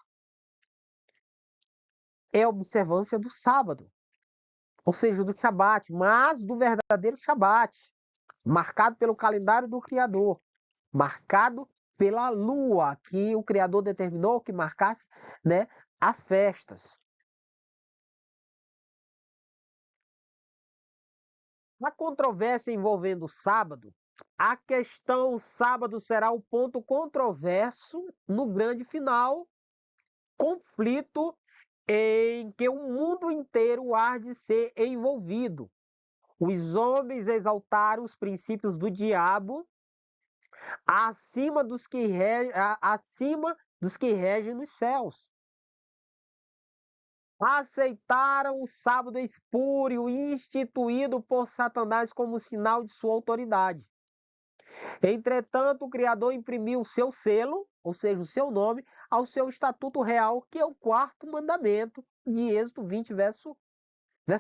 é a observância do sábado, ou seja, do Shabat, mas do verdadeiro Shabat, marcado pelo calendário do Criador, marcado pela lua, que o Criador determinou que marcasse, né, as festas. Na controvérsia envolvendo o sábado, a questão sábado será o ponto controverso no grande final, conflito em que o mundo inteiro há de ser envolvido. Os homens exaltaram os princípios do diabo acima dos que regem nos céus. Aceitaram o sábado espúrio instituído por Satanás como sinal de sua autoridade. Entretanto, o Criador imprimiu o seu selo, ou seja, o seu nome, ao seu estatuto real, que é o quarto mandamento de Êxodo 20, verso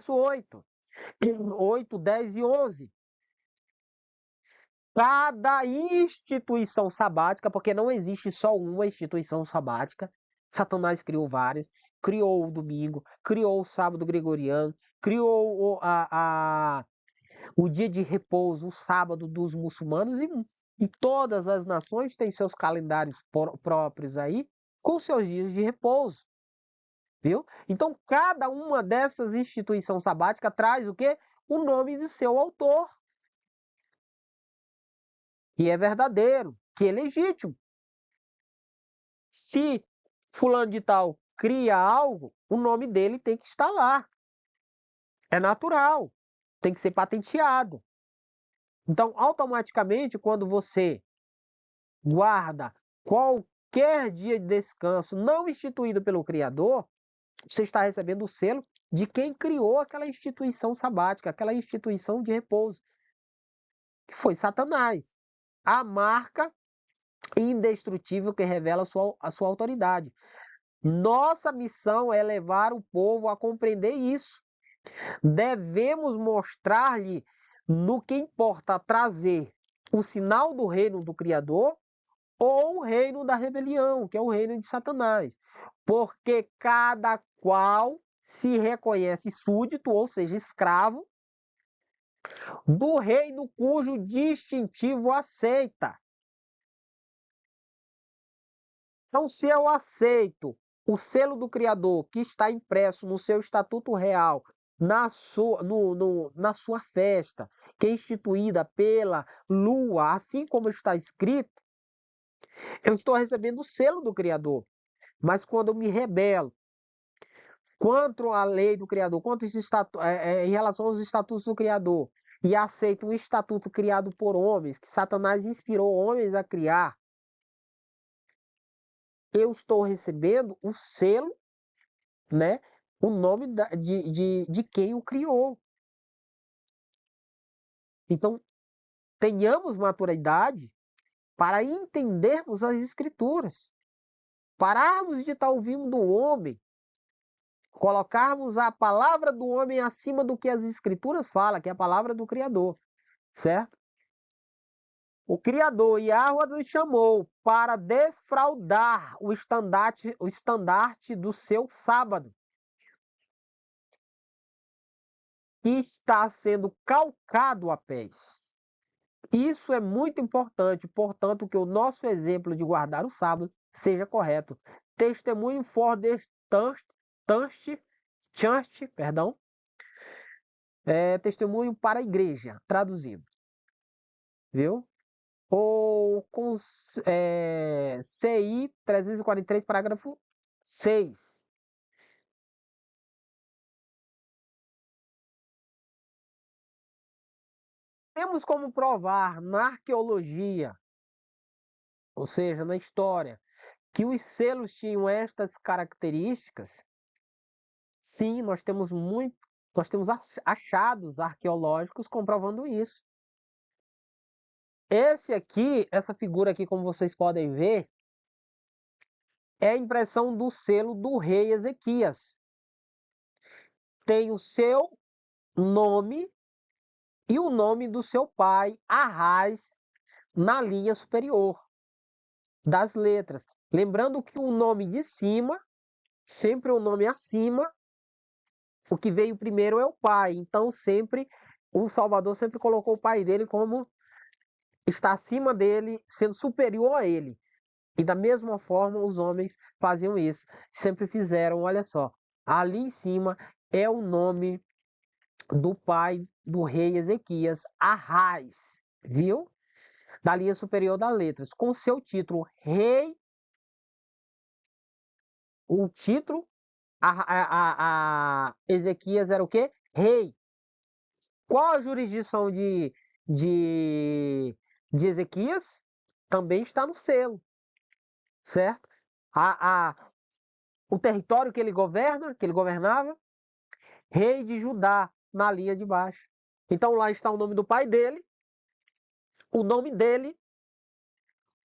8. 8, 10 e 11. Cada instituição sabática, porque não existe só uma instituição sabática, Satanás criou várias, criou o domingo, criou o sábado gregoriano, criou o dia de repouso, o sábado dos muçulmanos, e todas as nações têm seus calendários próprios aí, com seus dias de repouso, viu? Então, cada uma dessas instituições sabáticas traz o quê? O nome de seu autor, que é verdadeiro, que é legítimo. Se fulano de tal cria algo, o nome dele tem que estar lá. É natural, tem que ser patenteado. Então, automaticamente, quando você guarda qualquer dia de descanso não instituído pelo Criador, você está recebendo o selo de quem criou aquela instituição sabática, aquela instituição de repouso, que foi Satanás. A marca indestrutível que revela a sua autoridade. Nossa missão é levar o povo a compreender isso. Devemos mostrar-lhe no que importa trazer o sinal do reino do Criador ou o reino da rebelião, que é o reino de Satanás. Porque cada qual se reconhece súdito, ou seja, escravo, do reino cujo distintivo aceita. Então, se eu aceito o selo do Criador que está impresso no seu estatuto real, na sua festa, que é instituída pela lua, assim como está escrito, eu estou recebendo o selo do Criador. Mas quando eu me rebelo contra a lei do Criador, em relação aos estatutos do Criador, e aceito um estatuto criado por homens, que Satanás inspirou homens a criar, eu estou recebendo o selo, né? O nome de quem o criou. Então, tenhamos maturidade para entendermos as Escrituras. Pararmos de estar ouvindo do homem, colocarmos a palavra do homem acima do que as Escrituras falam, que é a palavra do Criador, certo? O Criador, Yahweh, nos chamou para desfraudar o estandarte do seu sábado, que está sendo calcado a pés. Isso é muito importante, portanto, que o nosso exemplo de guardar o sábado seja correto. Testemunho for Church, perdão, testemunho para a igreja, traduzido, viu? Ou com CI 343, parágrafo 6. Temos como provar na arqueologia, ou seja, na história, que os selos tinham estas características. Sim, nós temos achados arqueológicos comprovando isso. Essa figura aqui, como vocês podem ver, é a impressão do selo do rei Ezequias. Tem o seu nome e o nome do seu pai, Arrás, na linha superior das letras. Lembrando que o nome de cima, sempre o nome acima, o que veio primeiro é o pai. Então, sempre o Salvador sempre colocou o pai dele como está acima dele, sendo superior a ele. E da mesma forma os homens faziam isso. Sempre fizeram, olha só, ali em cima é o nome do pai do rei Ezequias, Arrás, viu? Da linha superior das letras, com seu título rei, o título, a Ezequias era o quê? Rei. Qual a jurisdição de, de Ezequias? Também está no selo, certo? A, a, o território que ele governa, que ele governava, rei de Judá, na linha de baixo. Então lá está o nome do pai dele, o nome dele,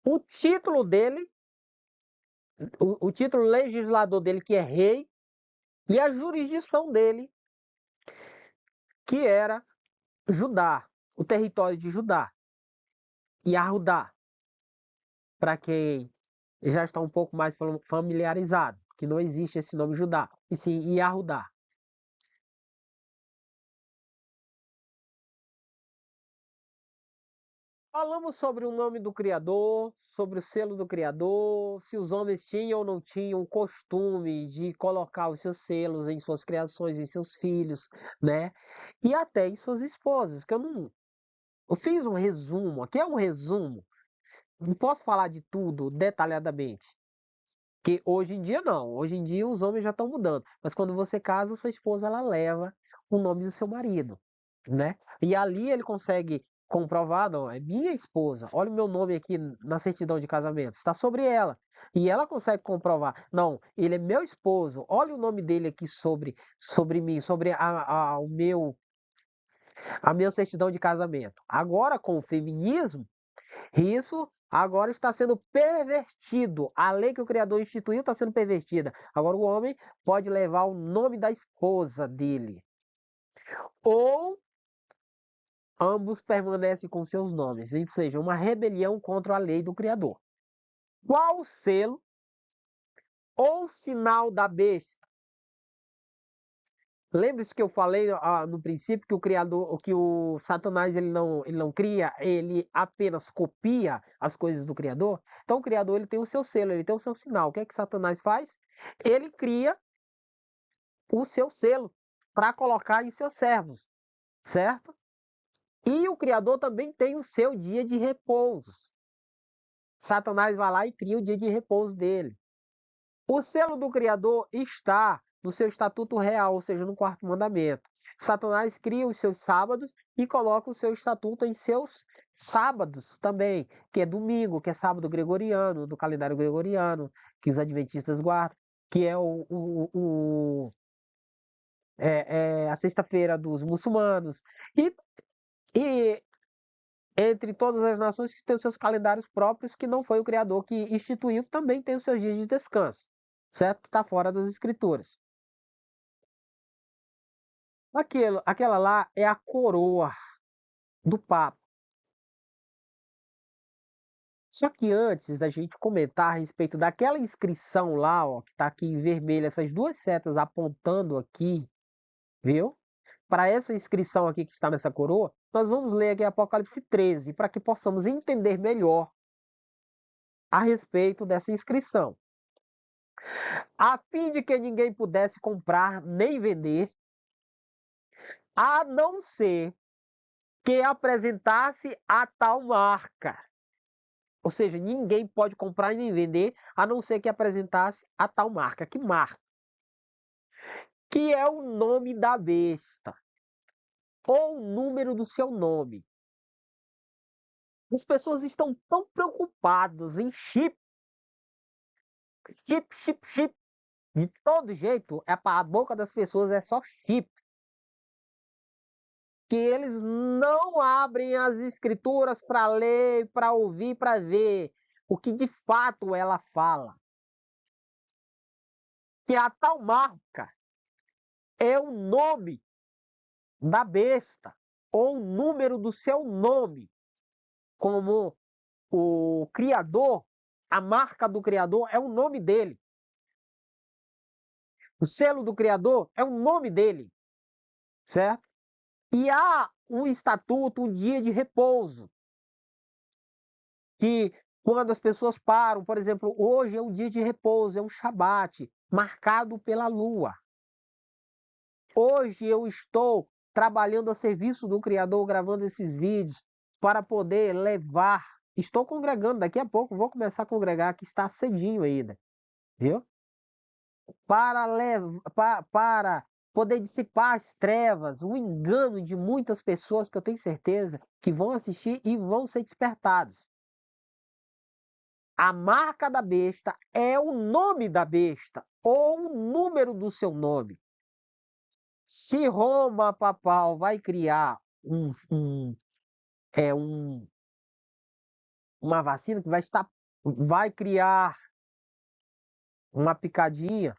o título dele, o título legislador dele, que é rei, e a jurisdição dele, que era Judá, o território de Judá. E Arudá, para quem já está um pouco mais familiarizado, que não existe esse nome Judá, e sim Yahudá. Falamos sobre o nome do Criador, sobre o selo do Criador, se os homens tinham ou não tinham o costume de colocar os seus selos em suas criações, em seus filhos, né? E até em suas esposas, que eu fiz um resumo, aqui é um resumo, não posso falar de tudo detalhadamente, que hoje em dia não, hoje em dia os homens já estão mudando, mas quando você casa, sua esposa ela leva o nome do seu marido, né? E ali ele consegue comprovar, não, é minha esposa, olha o meu nome aqui na certidão de casamento, está sobre ela. E ela consegue comprovar, não, ele é meu esposo, olha o nome dele aqui sobre mim, sobre a minha certidão de casamento. Agora, com o feminismo, isso agora está sendo pervertido. A lei que o Criador instituiu está sendo pervertida. Agora o homem pode levar o nome da esposa dele. Ou ambos permanecem com seus nomes, ou seja, uma rebelião contra a lei do Criador. Qual o selo ou sinal da besta? Lembre-se que eu falei no princípio que o Criador, que o Satanás ele não cria, ele apenas copia as coisas do Criador. Então o Criador ele tem o seu selo, ele tem o seu sinal. O que é que Satanás faz? Ele cria o seu selo para colocar em seus servos, certo? E o Criador também tem o seu dia de repouso. Satanás vai lá e cria o dia de repouso dele. O selo do Criador está no seu estatuto real, ou seja, no quarto mandamento. Satanás cria os seus sábados e coloca o seu estatuto em seus sábados também, que é domingo, que é sábado gregoriano, do calendário gregoriano, que os adventistas guardam, que é a sexta-feira dos muçulmanos. E entre todas as nações que têm os seus calendários próprios, que não foi o Criador que instituiu, que também tem os seus dias de descanso, certo? Que está fora das Escrituras. Aquela lá é a coroa do Papa. Só que antes da gente comentar a respeito daquela inscrição lá, ó, que está aqui em vermelho, essas duas setas apontando aqui, viu? Para essa inscrição aqui que está nessa coroa, nós vamos ler aqui Apocalipse 13, para que possamos entender melhor a respeito dessa inscrição. A fim de que ninguém pudesse comprar nem vender, a não ser que apresentasse a tal marca. Ou seja, ninguém pode comprar nem vender, a não ser que apresentasse a tal marca. Que marca? Que é o nome da besta, ou o número do seu nome. As pessoas estão tão preocupadas em chip, chip. De todo jeito, a boca das pessoas é só chip. Que eles não abrem as escrituras para ler, para ouvir, para ver o que de fato ela fala. Que a tal marca é o nome da besta, ou o número do seu nome, como o Criador, a marca do Criador é o nome dele. O selo do Criador é o nome dele, certo? E há um estatuto, um dia de repouso, que quando as pessoas param, por exemplo, hoje é um dia de repouso, é um Shabat, marcado pela lua. Hoje eu estou trabalhando a serviço do Criador, gravando esses vídeos, para poder levar. Estou congregando, daqui a pouco vou começar a congregar, que está cedinho ainda, viu? Para poder dissipar as trevas, o engano de muitas pessoas que eu tenho certeza que vão assistir e vão ser despertados. A marca da besta é o nome da besta ou o número do seu nome. Se Roma papal vai criar uma vacina que vai criar uma picadinha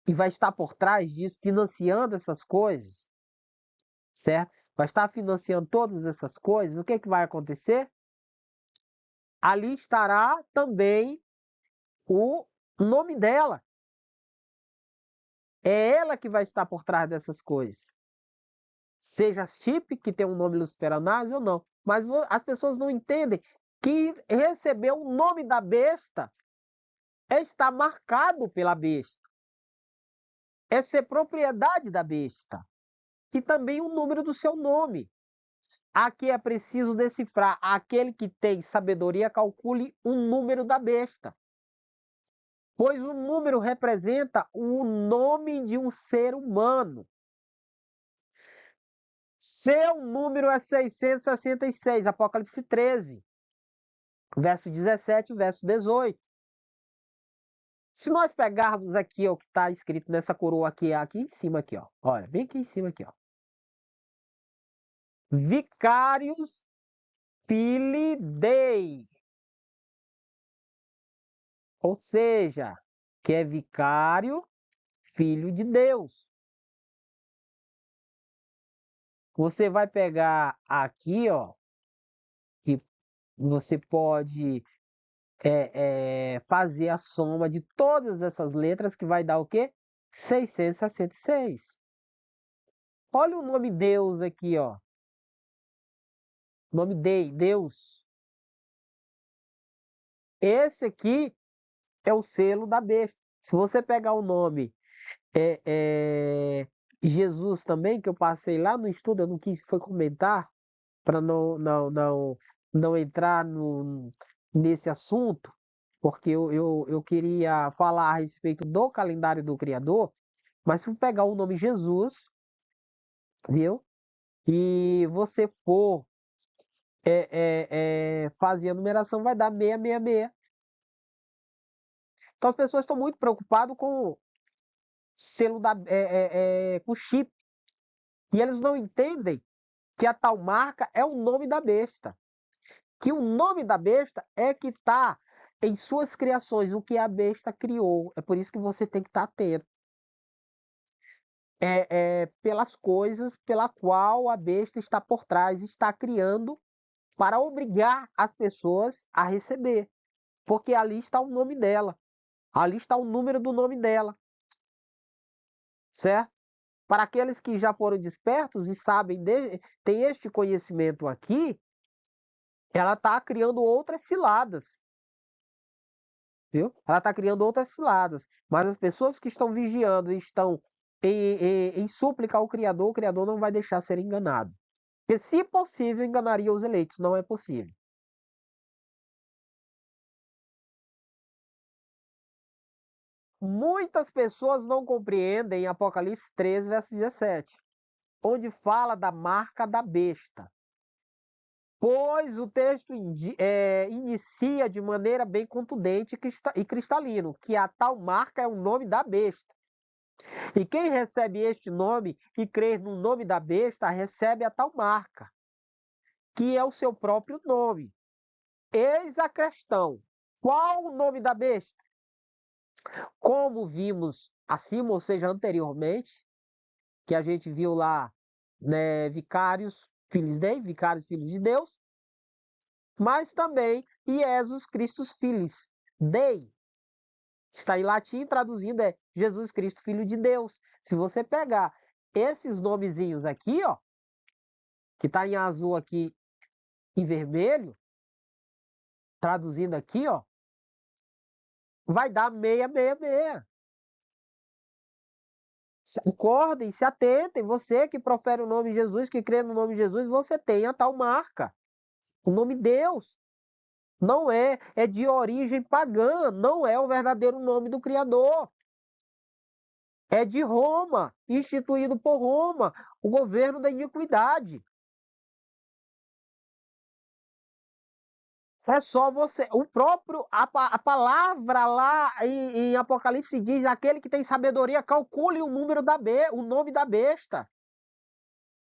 e vai estar por trás disso, financiando essas coisas, certo? Vai estar financiando todas essas coisas, o que que vai acontecer? Ali estará também o nome dela. É ela que vai estar por trás dessas coisas. Seja chip, que tem um nome Luciferanase ou não. Mas as pessoas não entendem que receber o nome da besta é estar marcado pela besta. É ser propriedade da besta. E também o número do seu nome. Aqui é preciso decifrar. Aquele que tem sabedoria, calcule o número da besta. Pois o número representa o nome de um ser humano. Seu número é 666, Apocalipse 13, verso 17 e verso 18. Se nós pegarmos aqui o que está escrito nessa coroa aqui em cima aqui, ó. Olha, bem aqui em cima aqui, ó. Vicarius Filii Dei. Ou seja, que é vicário, filho de Deus. Você vai pegar aqui, ó, que você pode fazer a soma de todas essas letras, que vai dar o quê? 666. Olha o nome Deus aqui, ó. Nome Deus. Esse aqui é o selo da besta. Se você pegar o nome Jesus também, que eu passei lá no estudo, eu não quis foi comentar para não entrar nesse assunto, porque eu queria falar a respeito do calendário do Criador, mas se eu pegar o nome Jesus, viu? E você for fazer a numeração, vai dar 666. Então as pessoas estão muito preocupadas com o selo com chip. E eles não entendem que a tal marca é o nome da besta. Que o nome da besta é que está em suas criações, o que a besta criou. É por isso que você tem que estar atento. Pelas coisas pela qual a besta está por trás, está criando para obrigar as pessoas a receber. Porque ali está o nome dela. Ali está o número do nome dela. Certo? Para aqueles que já foram despertos e sabem, tem este conhecimento aqui, ela está criando outras ciladas. Viu? Ela está criando outras ciladas. Mas as pessoas que estão vigiando e estão em súplica ao Criador, o Criador não vai deixar ser enganado. Porque, se possível, enganaria os eleitos. Não é possível. Muitas pessoas não compreendem Apocalipse 13, verso 17, onde fala da marca da besta. Pois o texto inicia de maneira bem contundente e cristalino, que a tal marca é o nome da besta. E quem recebe este nome e crê no nome da besta, recebe a tal marca, que é o seu próprio nome. Eis a questão: qual o nome da besta? Como vimos acima, ou seja, anteriormente, que a gente viu lá, né, vicários filhos de Deus, mas também Jesus Cristo Filhos Dei. Está em latim, traduzindo é Jesus Cristo Filho de Deus. Se você pegar esses nomezinhos aqui, ó, que está em azul aqui e vermelho, traduzindo aqui, ó, vai dar 666. Acordem, se atentem. Você que profere o nome de Jesus, que crê no nome de Jesus, você tem a tal marca. O nome Deus não é de origem pagã, não é o verdadeiro nome do Criador. É de Roma, instituído por Roma, o governo da iniquidade. É só você. O próprio, a palavra lá em Apocalipse diz: aquele que tem sabedoria, calcule o número o nome da besta.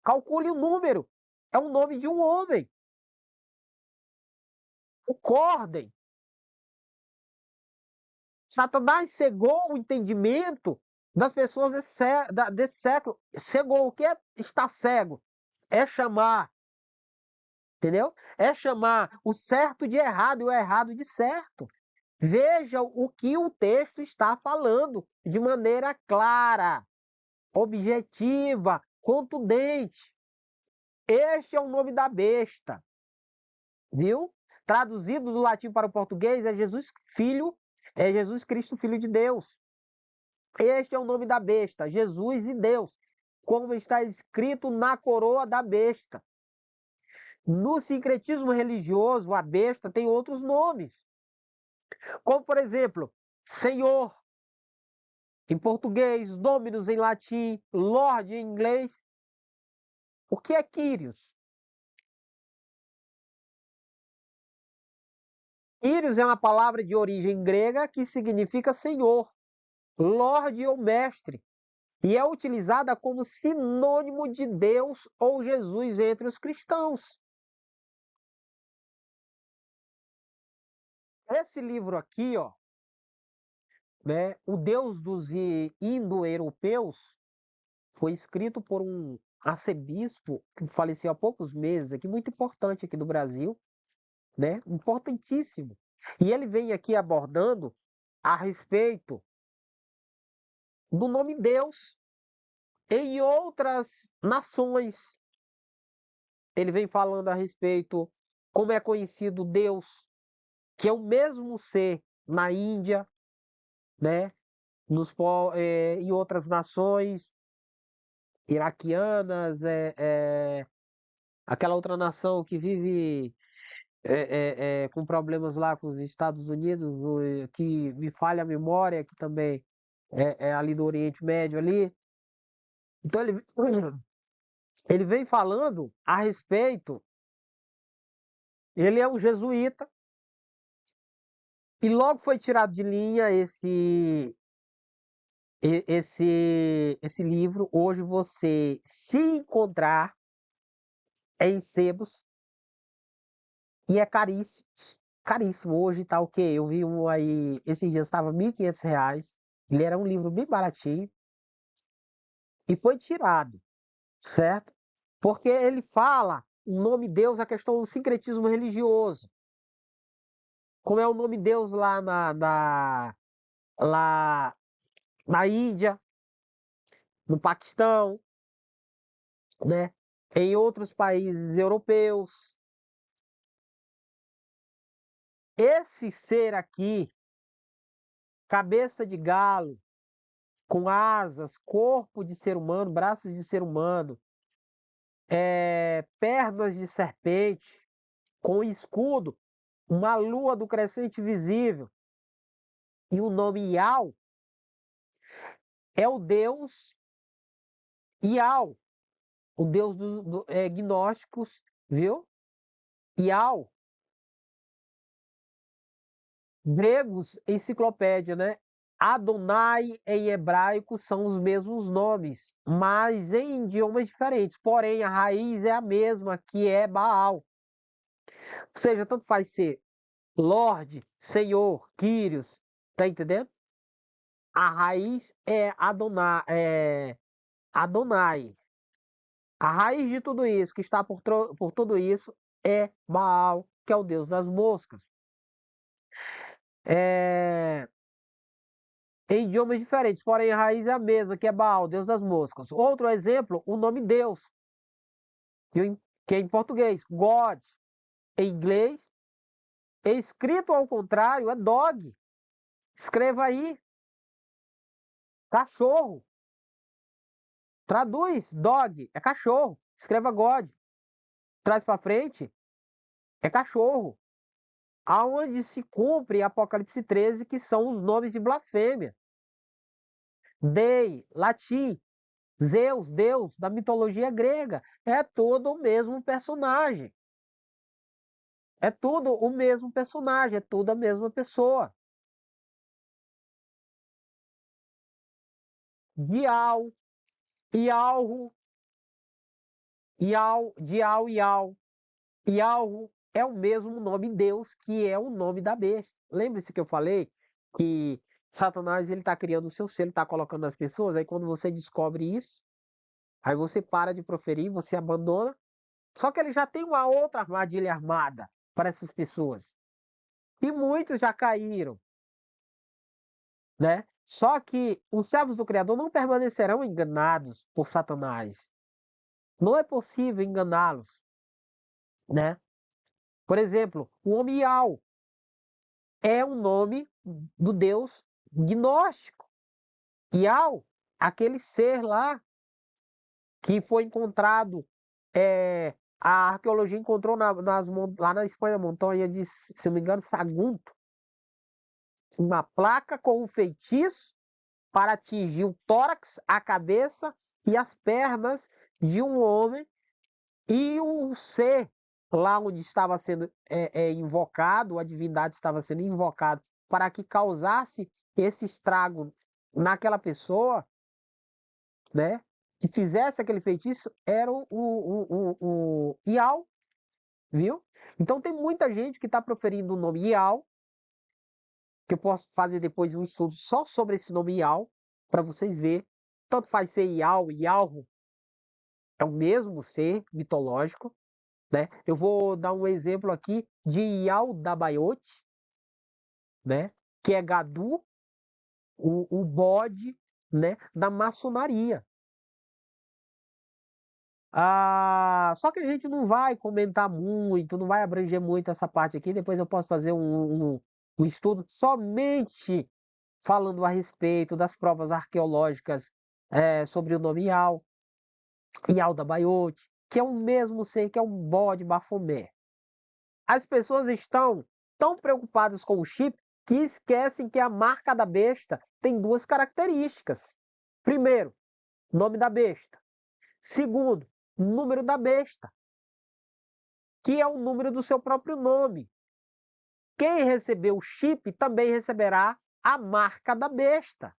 Calcule o número. É o nome de um homem. Acordem. Satanás cegou o entendimento das pessoas desse século. Cegou. O que é estar cego? É chamar, entendeu? É chamar o certo de errado e o errado de certo. Veja o que o texto está falando de maneira clara, objetiva, contundente. Este é o nome da besta, viu? Traduzido do latim para o português é Jesus Cristo, Filho de Deus. Este é o nome da besta, Jesus e Deus, como está escrito na coroa da besta. No sincretismo religioso, a besta tem outros nomes, como por exemplo, Senhor em português, Dominus em latim, Lord em inglês. O que é Kyrios? Kyrios é uma palavra de origem grega que significa Senhor, Lorde ou Mestre, e é utilizada como sinônimo de Deus ou Jesus entre os cristãos. Esse livro aqui, ó, né, O Deus dos Indo-Europeus, foi escrito por um arcebispo que faleceu há poucos meses, aqui, muito importante aqui do Brasil, né? Importantíssimo. E ele vem aqui abordando a respeito do nome Deus em outras nações. Ele vem falando a respeito como é conhecido Deus, que é o mesmo ser na Índia, né? Em outras nações iraquianas, aquela outra nação que vive com problemas lá com os Estados Unidos, que me falha a memória, que também é ali do Oriente Médio ali. Então ele vem falando a respeito, ele é um jesuíta, e logo foi tirado de linha esse livro. Hoje você, se encontrar, é em sebos e é caríssimo. Caríssimo. Hoje tá o quê? Eu vi um aí, esses dias estava R$ 1.500. Ele era um livro bem baratinho e foi tirado, certo? Porque ele fala o nome Deus, a questão do sincretismo religioso. Como é o nome Deus lá na Índia, no Paquistão, né? Em outros países europeus. Esse ser aqui, cabeça de galo, com asas, corpo de ser humano, braços de ser humano, pernas de serpente, com escudo, uma lua do crescente visível e o nome Iau é o deus Iau, o deus dos gnósticos, viu? Iau, gregos, enciclopédia, né? Adonai em hebraico são os mesmos nomes, mas em idiomas diferentes. Porém, a raiz é a mesma, que é Baal. Ou seja, tanto faz ser Lorde, Senhor, Kyrios, tá entendendo? A raiz é Adonai, Adonai. A raiz de tudo isso, que está por tudo isso, é Baal, que é o deus das moscas. É, em idiomas diferentes, porém a raiz é a mesma, que é Baal, deus das moscas. Outro exemplo, o nome Deus, que é em português, God, em inglês, escrito ao contrário, é dog. Escreva aí, cachorro. Traduz, dog, é cachorro. Escreva God. Traz para frente, é cachorro. Aonde se cumpre Apocalipse 13, que são os nomes de blasfêmia. Dei, latim, Zeus, Deus, da mitologia grega. É todo o mesmo personagem. É tudo o mesmo personagem, é tudo a mesma pessoa. Dial, Ialro, Ial, Dial, Ial. Ialro é o mesmo nome Deus, que é o nome da besta. Lembre-se que eu falei que Satanás ele está criando o seu selo, está colocando nas pessoas. Aí quando você descobre isso, aí você para de proferir, você abandona. Só que ele já tem uma outra armadilha armada para essas pessoas. E muitos já caíram, né? Só que os servos do Criador não permanecerão enganados por Satanás. Não é possível enganá-los, né? Por exemplo, o homem Iau é um nome do deus gnóstico. Iau, aquele ser lá que foi encontrado, a arqueologia encontrou lá na Espanha, montanha de, se não me engano, Sagunto, uma placa com um feitiço para atingir o tórax, a cabeça e as pernas de um homem, e o ser lá onde estava sendo invocado, a divindade estava sendo invocada para que causasse esse estrago naquela pessoa, né? Que fizesse aquele feitiço, era o Iau, viu? Então tem muita gente que está proferindo o nome Iau, que eu posso fazer depois um estudo só sobre esse nome Iau, para vocês verem. Tanto faz ser Iau, Ialro, é o mesmo ser mitológico, né? Eu vou dar um exemplo aqui de Iau da Baiote, né? Que é Gadu, o bode, né? Da maçonaria. Só que a gente não vai comentar muito, não vai abranger muito essa parte aqui. Depois eu posso fazer um estudo somente falando a respeito das provas arqueológicas sobre o nome Iau, Iau da Baiote, que é o mesmo ser que é um bode Bafomé. As pessoas estão tão preocupadas com o chip que esquecem que a marca da besta tem duas características. Primeiro, nome da besta. Segundo, número da besta, que é o número do seu próprio nome. Quem recebeu o chip também receberá a marca da besta.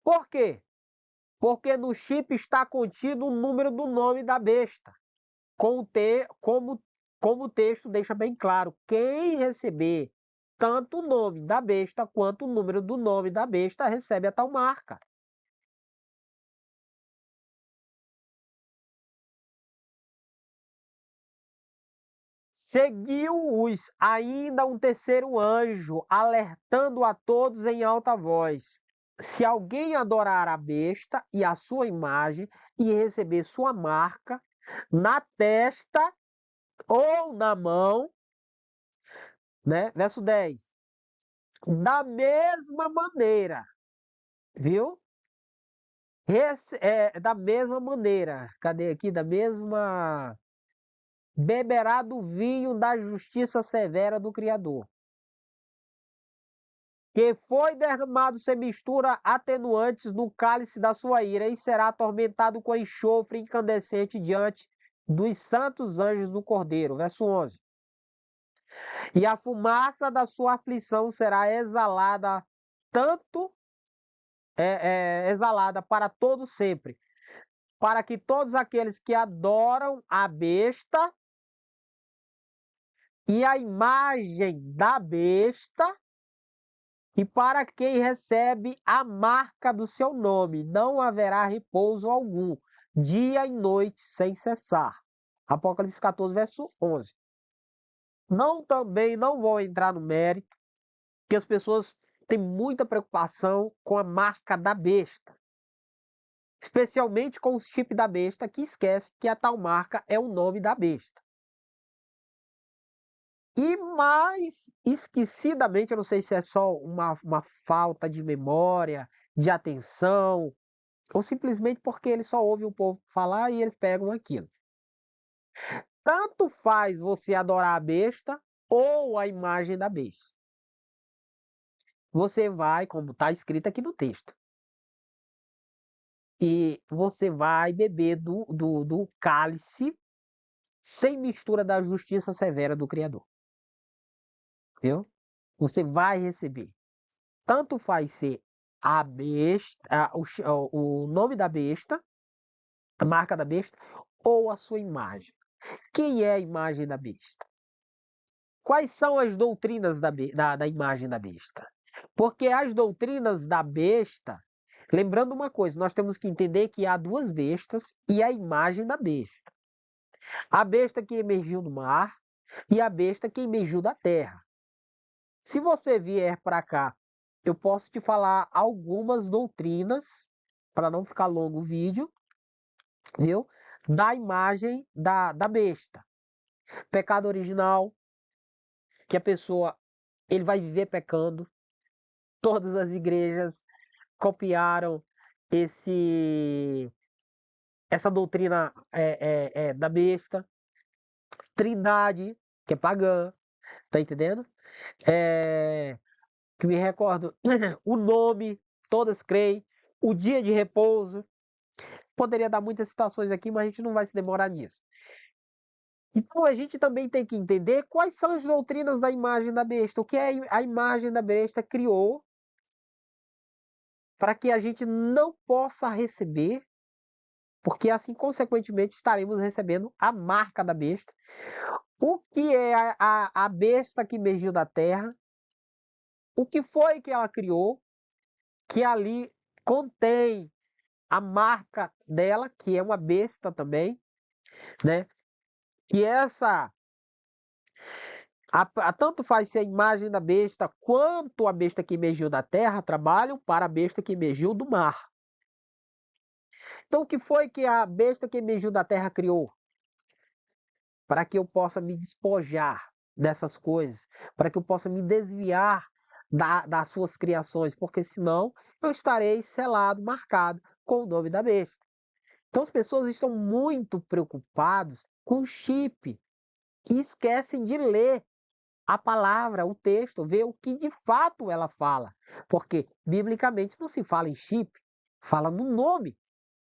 Por quê? Porque no chip está contido o número do nome da besta. Como o texto deixa bem claro, quem receber tanto o nome da besta quanto o número do nome da besta recebe a tal marca. Seguiu-os ainda um terceiro anjo, alertando a todos em alta voz: se alguém adorar a besta e a sua imagem e receber sua marca na testa ou na mão, né? Verso 10. Da mesma maneira, viu? Da mesma maneira, cadê aqui? Da mesma. Beberá do vinho da justiça severa do Criador, que foi derramado sem mistura atenuantes no cálice da sua ira, e será atormentado com enxofre incandescente diante dos santos anjos do Cordeiro. Verso 11. E a fumaça da sua aflição será exalada, tanto exalada para todo sempre, para que todos aqueles que adoram a besta e a imagem da besta, e para quem recebe a marca do seu nome, não haverá repouso algum, dia e noite sem cessar. Apocalipse 14, verso 11. Também não vou entrar no mérito, que as pessoas têm muita preocupação com a marca da besta, especialmente com o chip da besta, que esquece que a tal marca é o nome da besta. E mais esquecidamente, eu não sei se é só uma falta de memória, de atenção, ou simplesmente porque eles só ouvem o povo falar e eles pegam aquilo. Tanto faz você adorar a besta ou a imagem da besta. Você vai, como está escrito aqui no texto, e você vai beber do cálice sem mistura da justiça severa do Criador. Viu? Você vai receber. Tanto faz ser a besta, o nome da besta, a marca da besta, ou a sua imagem. Quem é a imagem da besta? Quais são as doutrinas da imagem da besta? Porque as doutrinas da besta, lembrando uma coisa, nós temos que entender que há duas bestas e a imagem da besta. A besta que emergiu do mar e a besta que emergiu da terra. Se você vier para cá, eu posso te falar algumas doutrinas, para não ficar longo o vídeo, viu? Da imagem da besta. Pecado original, que a pessoa ele vai viver pecando. Todas as igrejas copiaram essa doutrina da besta. Trindade, que é pagã, tá entendendo? Que me recordo, o nome, todas creem, o dia de repouso. Poderia dar muitas citações aqui, mas a gente não vai se demorar nisso. Então a gente também tem que entender quais são as doutrinas da imagem da besta, o que a imagem da besta criou para que a gente não possa receber, porque assim, consequentemente, estaremos recebendo a marca da besta. O que é a besta que emergiu da terra? O que foi que ela criou? Que ali contém a marca dela, que é uma besta também, né? E tanto faz se a imagem da besta quanto a besta que emergiu da terra trabalham para a besta que emergiu do mar. Então, o que foi que a besta que emergiu da terra criou? Para que eu possa me despojar dessas coisas, para que eu possa me desviar das suas criações, porque senão eu estarei selado, marcado com o nome da besta. Então, as pessoas estão muito preocupadas com o chip e esquecem de ler a palavra, o texto, ver o que de fato ela fala. Porque, biblicamente, não se fala em chip, fala no nome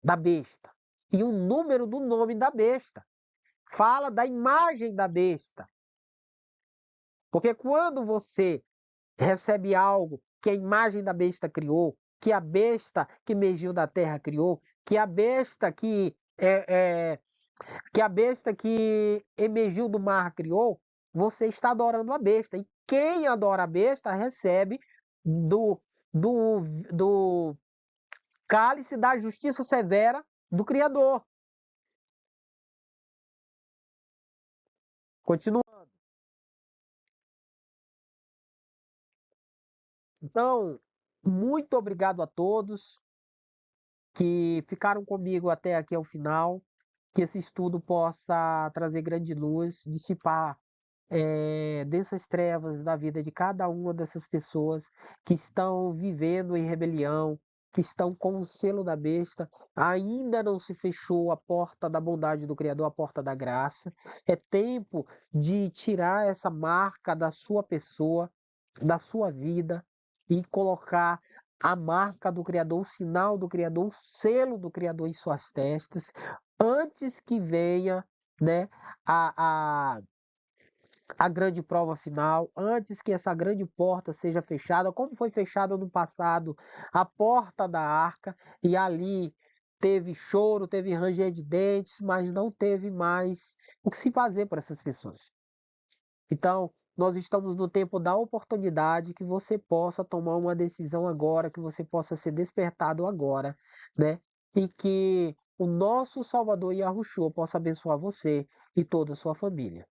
da besta e o número do nome da besta. Fala da imagem da besta. Porque quando você recebe algo que a imagem da besta criou, que a besta que emergiu da terra criou, que a besta que a besta que emergiu do mar criou, você está adorando a besta. E quem adora a besta recebe do, do, do cálice da justiça severa do Criador. Continuando. Então, muito obrigado a todos que ficaram comigo até aqui ao final. Que esse estudo possa trazer grande luz, dissipar dessas trevas da vida de cada uma dessas pessoas que estão vivendo em rebelião, que estão com o selo da besta, ainda não se fechou a porta da bondade do Criador, a porta da graça. É tempo de tirar essa marca da sua pessoa, da sua vida e colocar a marca do Criador, o sinal do Criador, o selo do Criador em suas testas, antes que venha, né, a, a a grande prova final, antes que essa grande porta seja fechada, como foi fechada no passado a porta da arca, e ali teve choro, teve ranger de dentes, mas não teve mais o que se fazer para essas pessoas. Então, nós estamos no tempo da oportunidade que você possa tomar uma decisão agora, que você possa ser despertado agora, né? E que o nosso Salvador Yahushua possa abençoar você e toda a sua família.